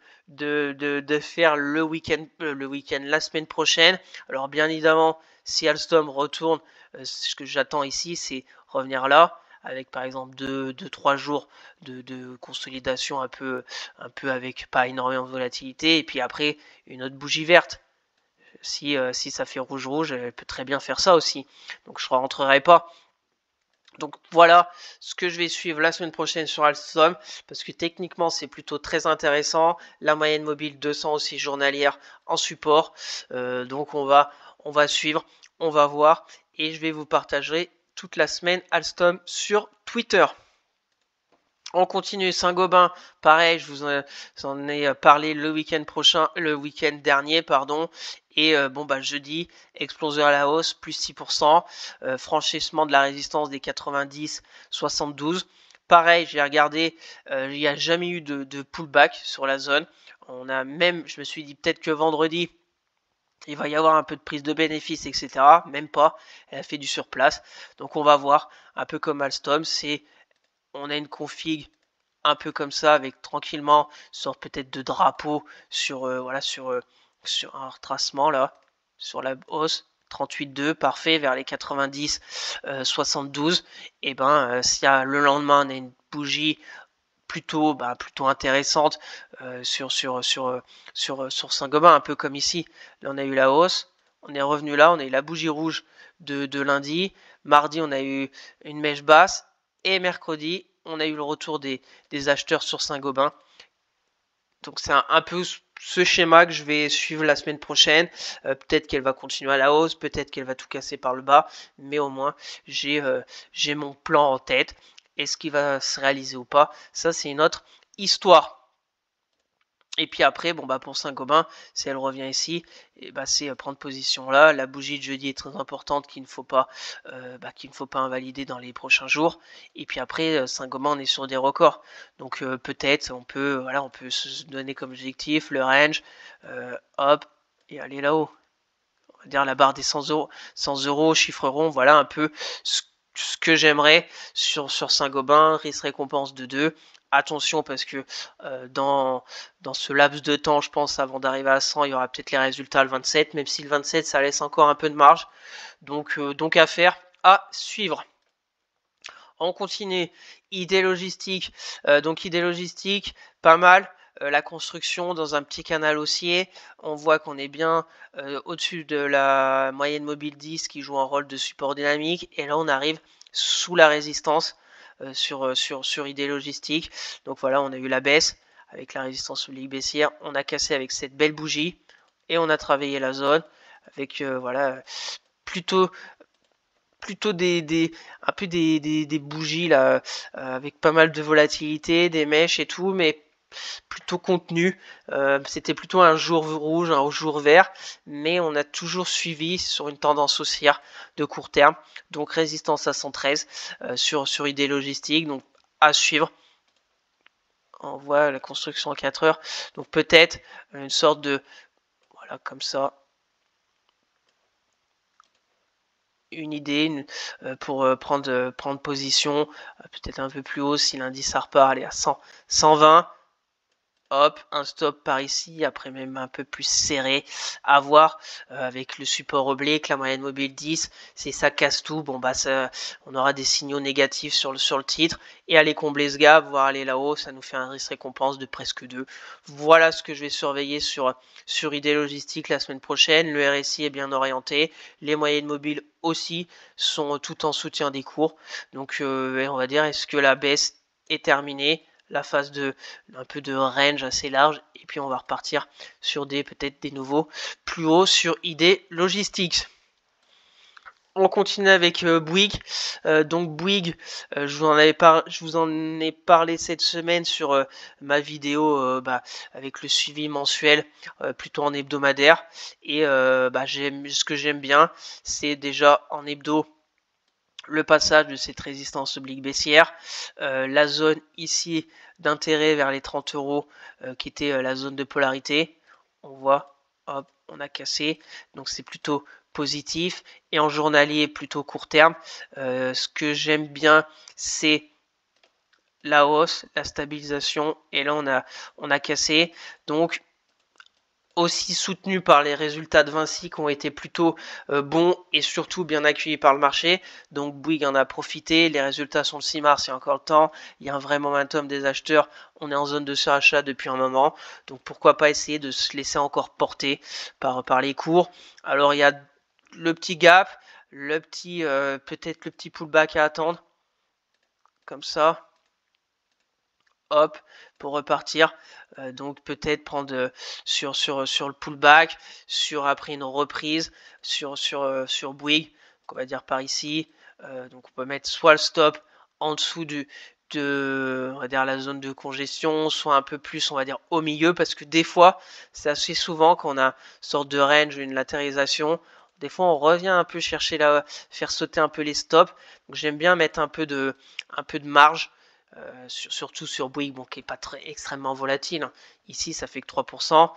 faire le week-end, la semaine prochaine. Alors bien évidemment, si Alstom retourne, ce que j'attends ici, c'est revenir là, avec par exemple 2-3 jours de consolidation un peu avec pas énormément de volatilité, et puis après une autre bougie verte. Si ça fait rouge, elle peut très bien faire ça aussi. Donc je ne rentrerai pas. Donc voilà ce que je vais suivre la semaine prochaine sur Alstom, parce que techniquement c'est plutôt très intéressant. La moyenne mobile 200 aussi journalière en support. Donc on va suivre, on va voir, et je vais vous partager toute la semaine Alstom sur Twitter. On continue Saint-Gobain, pareil, je vous en ai parlé le week-end dernier, pardon. Et jeudi, explosion à la hausse, plus 6%, franchissement de la résistance des 90-72. Pareil, j'ai regardé, il n'y a jamais eu de pullback sur la zone. Je me suis dit peut-être que vendredi, il va y avoir un peu de prise de bénéfice, etc. Même pas, elle a fait du surplace. Donc on va voir, un peu comme Alstom, on a une config un peu comme ça, avec tranquillement sorte peut-être de drapeau sur sur un retracement là, sur la hausse. 38,2, parfait, vers les 90, 72. Et ben, s'il y a le lendemain, on a une bougie plutôt intéressante sur Saint-Gobain, un peu comme ici. Là, on a eu la hausse, on est revenu là, on a eu la bougie rouge de lundi. Mardi, on a eu une mèche basse. Et mercredi, on a eu le retour des acheteurs sur Saint-Gobain. Donc c'est un peu ce schéma que je vais suivre la semaine prochaine. Peut-être qu'elle va continuer à la hausse, peut-être qu'elle va tout casser par le bas, mais au moins j'ai mon plan en tête. Est-ce qu'il va se réaliser ou pas? Ça, c'est une autre histoire. Et puis après, pour Saint-Gobain, si elle revient ici, c'est prendre position là. La bougie de jeudi est très importante qu'il ne faut pas invalider dans les prochains jours. Et puis après, Saint-Gobain, on est sur des records. Donc peut-être on peut se donner comme objectif le range, hop, et aller là-haut. On va dire la barre des 100 euros, chiffre rond, voilà un peu ce que j'aimerais sur Saint-Gobain, risque récompense de 2. Attention parce que dans ce laps de temps, je pense, avant d'arriver à 100, il y aura peut-être les résultats le 27, même si le 27, ça laisse encore un peu de marge. Donc à faire, à suivre. On continue, idée logistique. Idée logistique, pas mal. La construction dans un petit canal haussier, on voit qu'on est bien au-dessus de la moyenne mobile 10 qui joue un rôle de support dynamique. Et là, on arrive sous la résistance sur idée logistique. Donc voilà, on a eu la baisse avec la résistance oblique baissière. On a cassé avec cette belle bougie et on a travaillé la zone avec plutôt des bougies là avec pas mal de volatilité, des mèches et tout, mais plutôt contenu. C'était plutôt un jour rouge, un jour vert, mais on a toujours suivi sur une tendance haussière de court terme. Donc résistance à 113 sur idée logistique, donc à suivre. On voit la construction en 4 heures, donc peut-être une sorte de voilà comme ça. Une idée pour prendre position, peut-être un peu plus haut si l'indice ça repart, aller à 100, 120. Hop, un stop par ici, après même un peu plus serré, à voir avec le support oblique, la moyenne mobile 10, si ça casse tout, on aura des signaux négatifs sur le titre, et aller combler ce gap, voire aller là-haut, ça nous fait un risque récompense de presque 2. Voilà ce que je vais surveiller sur idée logistique la semaine prochaine. Le RSI est bien orienté, les moyennes mobiles aussi sont tout en soutien des cours, donc on va dire, est-ce que la baisse est terminée? La phase un peu de range assez large, et puis on va repartir sur peut-être des nouveaux plus hauts sur idée logistique. On continue avec Bouygues. Donc Bouygues, je vous en ai parlé cette semaine sur ma vidéo avec le suivi mensuel plutôt en hebdomadaire, et ce que j'aime bien, c'est déjà en hebdo le passage de cette résistance oblique baissière, la zone ici d'intérêt vers les 30 euros qui était la zone de polarité. On voit, hop, on a cassé, donc c'est plutôt positif. Et en journalier plutôt court terme, ce que j'aime bien, c'est la hausse, la stabilisation, et là on a cassé. Donc aussi soutenu par les résultats de Vinci qui ont été plutôt bons et surtout bien accueillis par le marché. Donc Bouygues en a profité, les résultats sont le 6 mars, il y a encore le temps, il y a un vrai momentum des acheteurs, on est en zone de surachat depuis un moment, donc pourquoi pas essayer de se laisser encore porter par les cours. Alors il y a le petit gap, peut-être le petit pullback à attendre, comme ça. Hop, pour repartir, donc peut-être prendre sur le pullback, après une reprise sur Bouygues, on va dire par ici, donc on peut mettre soit le stop en dessous on va dire la zone de congestion, soit un peu plus on va dire au milieu, parce que des fois c'est assez souvent qu'on a une sorte de range, une latéralisation, des fois on revient un peu chercher faire sauter un peu les stops, donc j'aime bien mettre un peu de marge. Surtout sur Bouygues, qui n'est pas extrêmement volatile. Hein. Ici, ça fait que 3%.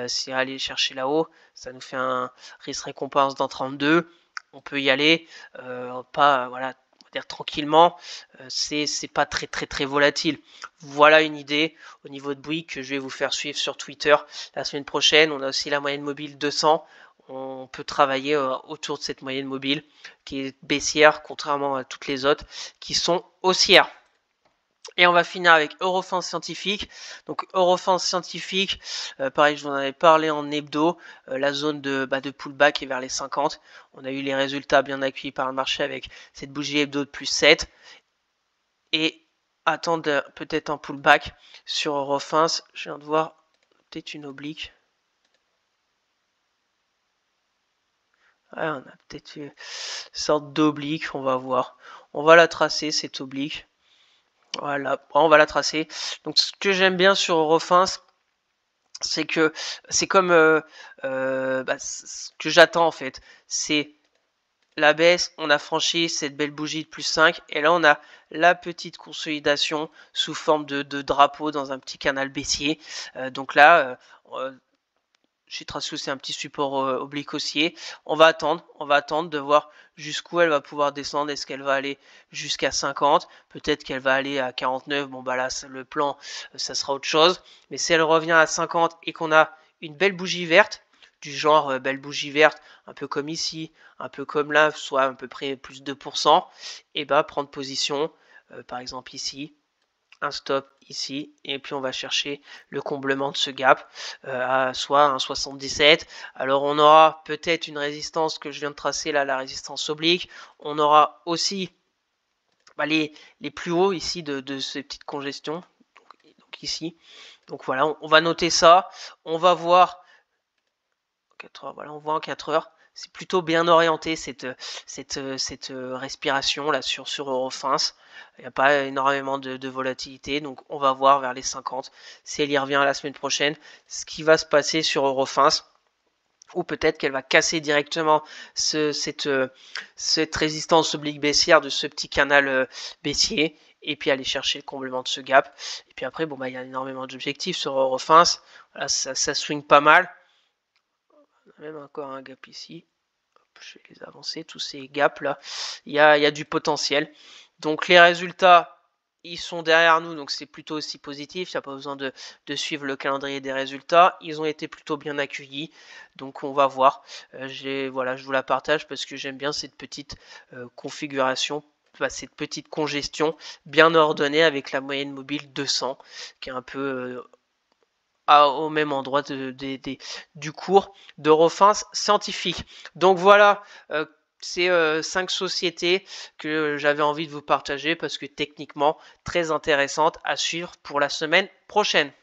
Si aller chercher là-haut, ça nous fait un risque récompense dans 32. On peut y aller, pas on va dire tranquillement. C'est pas très volatile. Voilà une idée au niveau de Bouygues que je vais vous faire suivre sur Twitter la semaine prochaine. On a aussi la moyenne mobile 200. on peut travailler autour de cette moyenne mobile qui est baissière, contrairement à toutes les autres qui sont haussières. Et on va finir avec Eurofins Scientifique. Donc Eurofins Scientifique, pareil, je vous en avais parlé en hebdo, la zone de pullback est vers les 50. On a eu les résultats bien accueillis par le marché avec cette bougie hebdo de plus 7. Et attendre peut-être un pullback sur Eurofins. Je viens de voir peut-être une oblique. Ouais, on a peut-être une sorte d'oblique, on va voir. On va la tracer, cette oblique. Voilà, on va la tracer. Donc ce que j'aime bien sur Eurofins, c'est que c'est comme ce que j'attends en fait. C'est la baisse, on a franchi cette belle bougie de plus 5 et là on a la petite consolidation sous forme de drapeau dans un petit canal baissier. Donc là, j'ai tracé aussi un petit support oblique haussier. On va attendre de voir jusqu'où elle va pouvoir descendre. Est-ce qu'elle va aller jusqu'à 50? Peut-être qu'elle va aller à 49. Bon bah là, le plan, ça sera autre chose. Mais si elle revient à 50 et qu'on a une belle bougie verte, du genre belle bougie verte, un peu comme ici, un peu comme là, soit à peu près plus de 2%, et bah prendre position, par exemple ici, un stop ici, et puis on va chercher le comblement de ce gap à soit un 77. Alors on aura peut-être une résistance que je viens de tracer là, la résistance oblique. On aura aussi les plus hauts ici de ces petites congestions, donc ici. Donc voilà, on va noter ça. On va voir 4 heures, voilà, on voit en 4 heures. C'est plutôt bien orienté cette respiration là sur Eurofins. Il n'y a pas énormément de volatilité, donc on va voir vers les 50 si elle y revient la semaine prochaine ce qui va se passer sur Eurofins, ou peut-être qu'elle va casser directement cette résistance oblique baissière de ce petit canal baissier et puis aller chercher le comblement de ce gap. Et puis après, bon il y a énormément d'objectifs sur Eurofins. Voilà, ça swing pas mal. Même encore un gap ici. Je vais les avancer, tous ces gaps là, il y a du potentiel. Donc les résultats, ils sont derrière nous, donc c'est plutôt aussi positif. Il n'y a pas besoin de suivre le calendrier des résultats. Ils ont été plutôt bien accueillis, donc on va voir. Voilà, je vous la partage parce que j'aime bien cette petite configuration, cette petite congestion bien ordonnée avec la moyenne mobile 200 qui est un peu au même endroit du cours d'Eurofins Scientifique. Donc voilà, ces 5 sociétés que j'avais envie de vous partager parce que techniquement très intéressantes à suivre pour la semaine prochaine.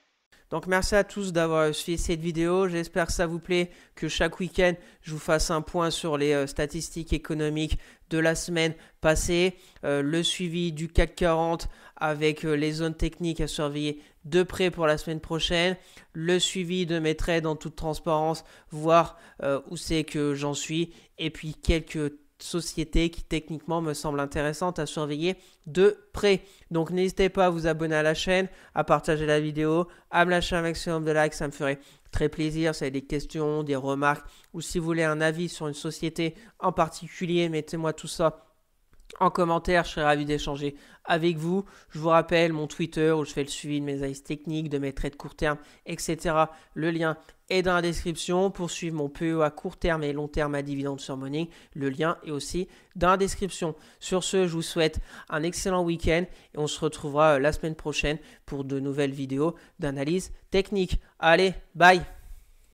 Donc merci à tous d'avoir suivi cette vidéo, j'espère que ça vous plaît, que chaque week-end je vous fasse un point sur les statistiques économiques de la semaine passée, le suivi du CAC 40 avec les zones techniques à surveiller de près pour la semaine prochaine, le suivi de mes trades en toute transparence, voir où c'est que j'en suis, et puis quelques sociétés qui techniquement me semblent intéressantes à surveiller de près. Donc n'hésitez pas à vous abonner à la chaîne, à partager la vidéo, à me lâcher un maximum de likes, ça me ferait très plaisir. Si vous avez des questions, des remarques, ou si vous voulez un avis sur une société en particulier, mettez-moi tout ça en commentaire, je serai ravi d'échanger avec vous. Je vous rappelle mon Twitter où je fais le suivi de mes analyses techniques, de mes trades court terme, etc. Le lien est dans la description. Pour suivre mon PE à court terme et long terme à dividende sur Morning, le lien est aussi dans la description. Sur ce, je vous souhaite un excellent week-end et on se retrouvera la semaine prochaine pour de nouvelles vidéos d'analyse technique. Allez, bye!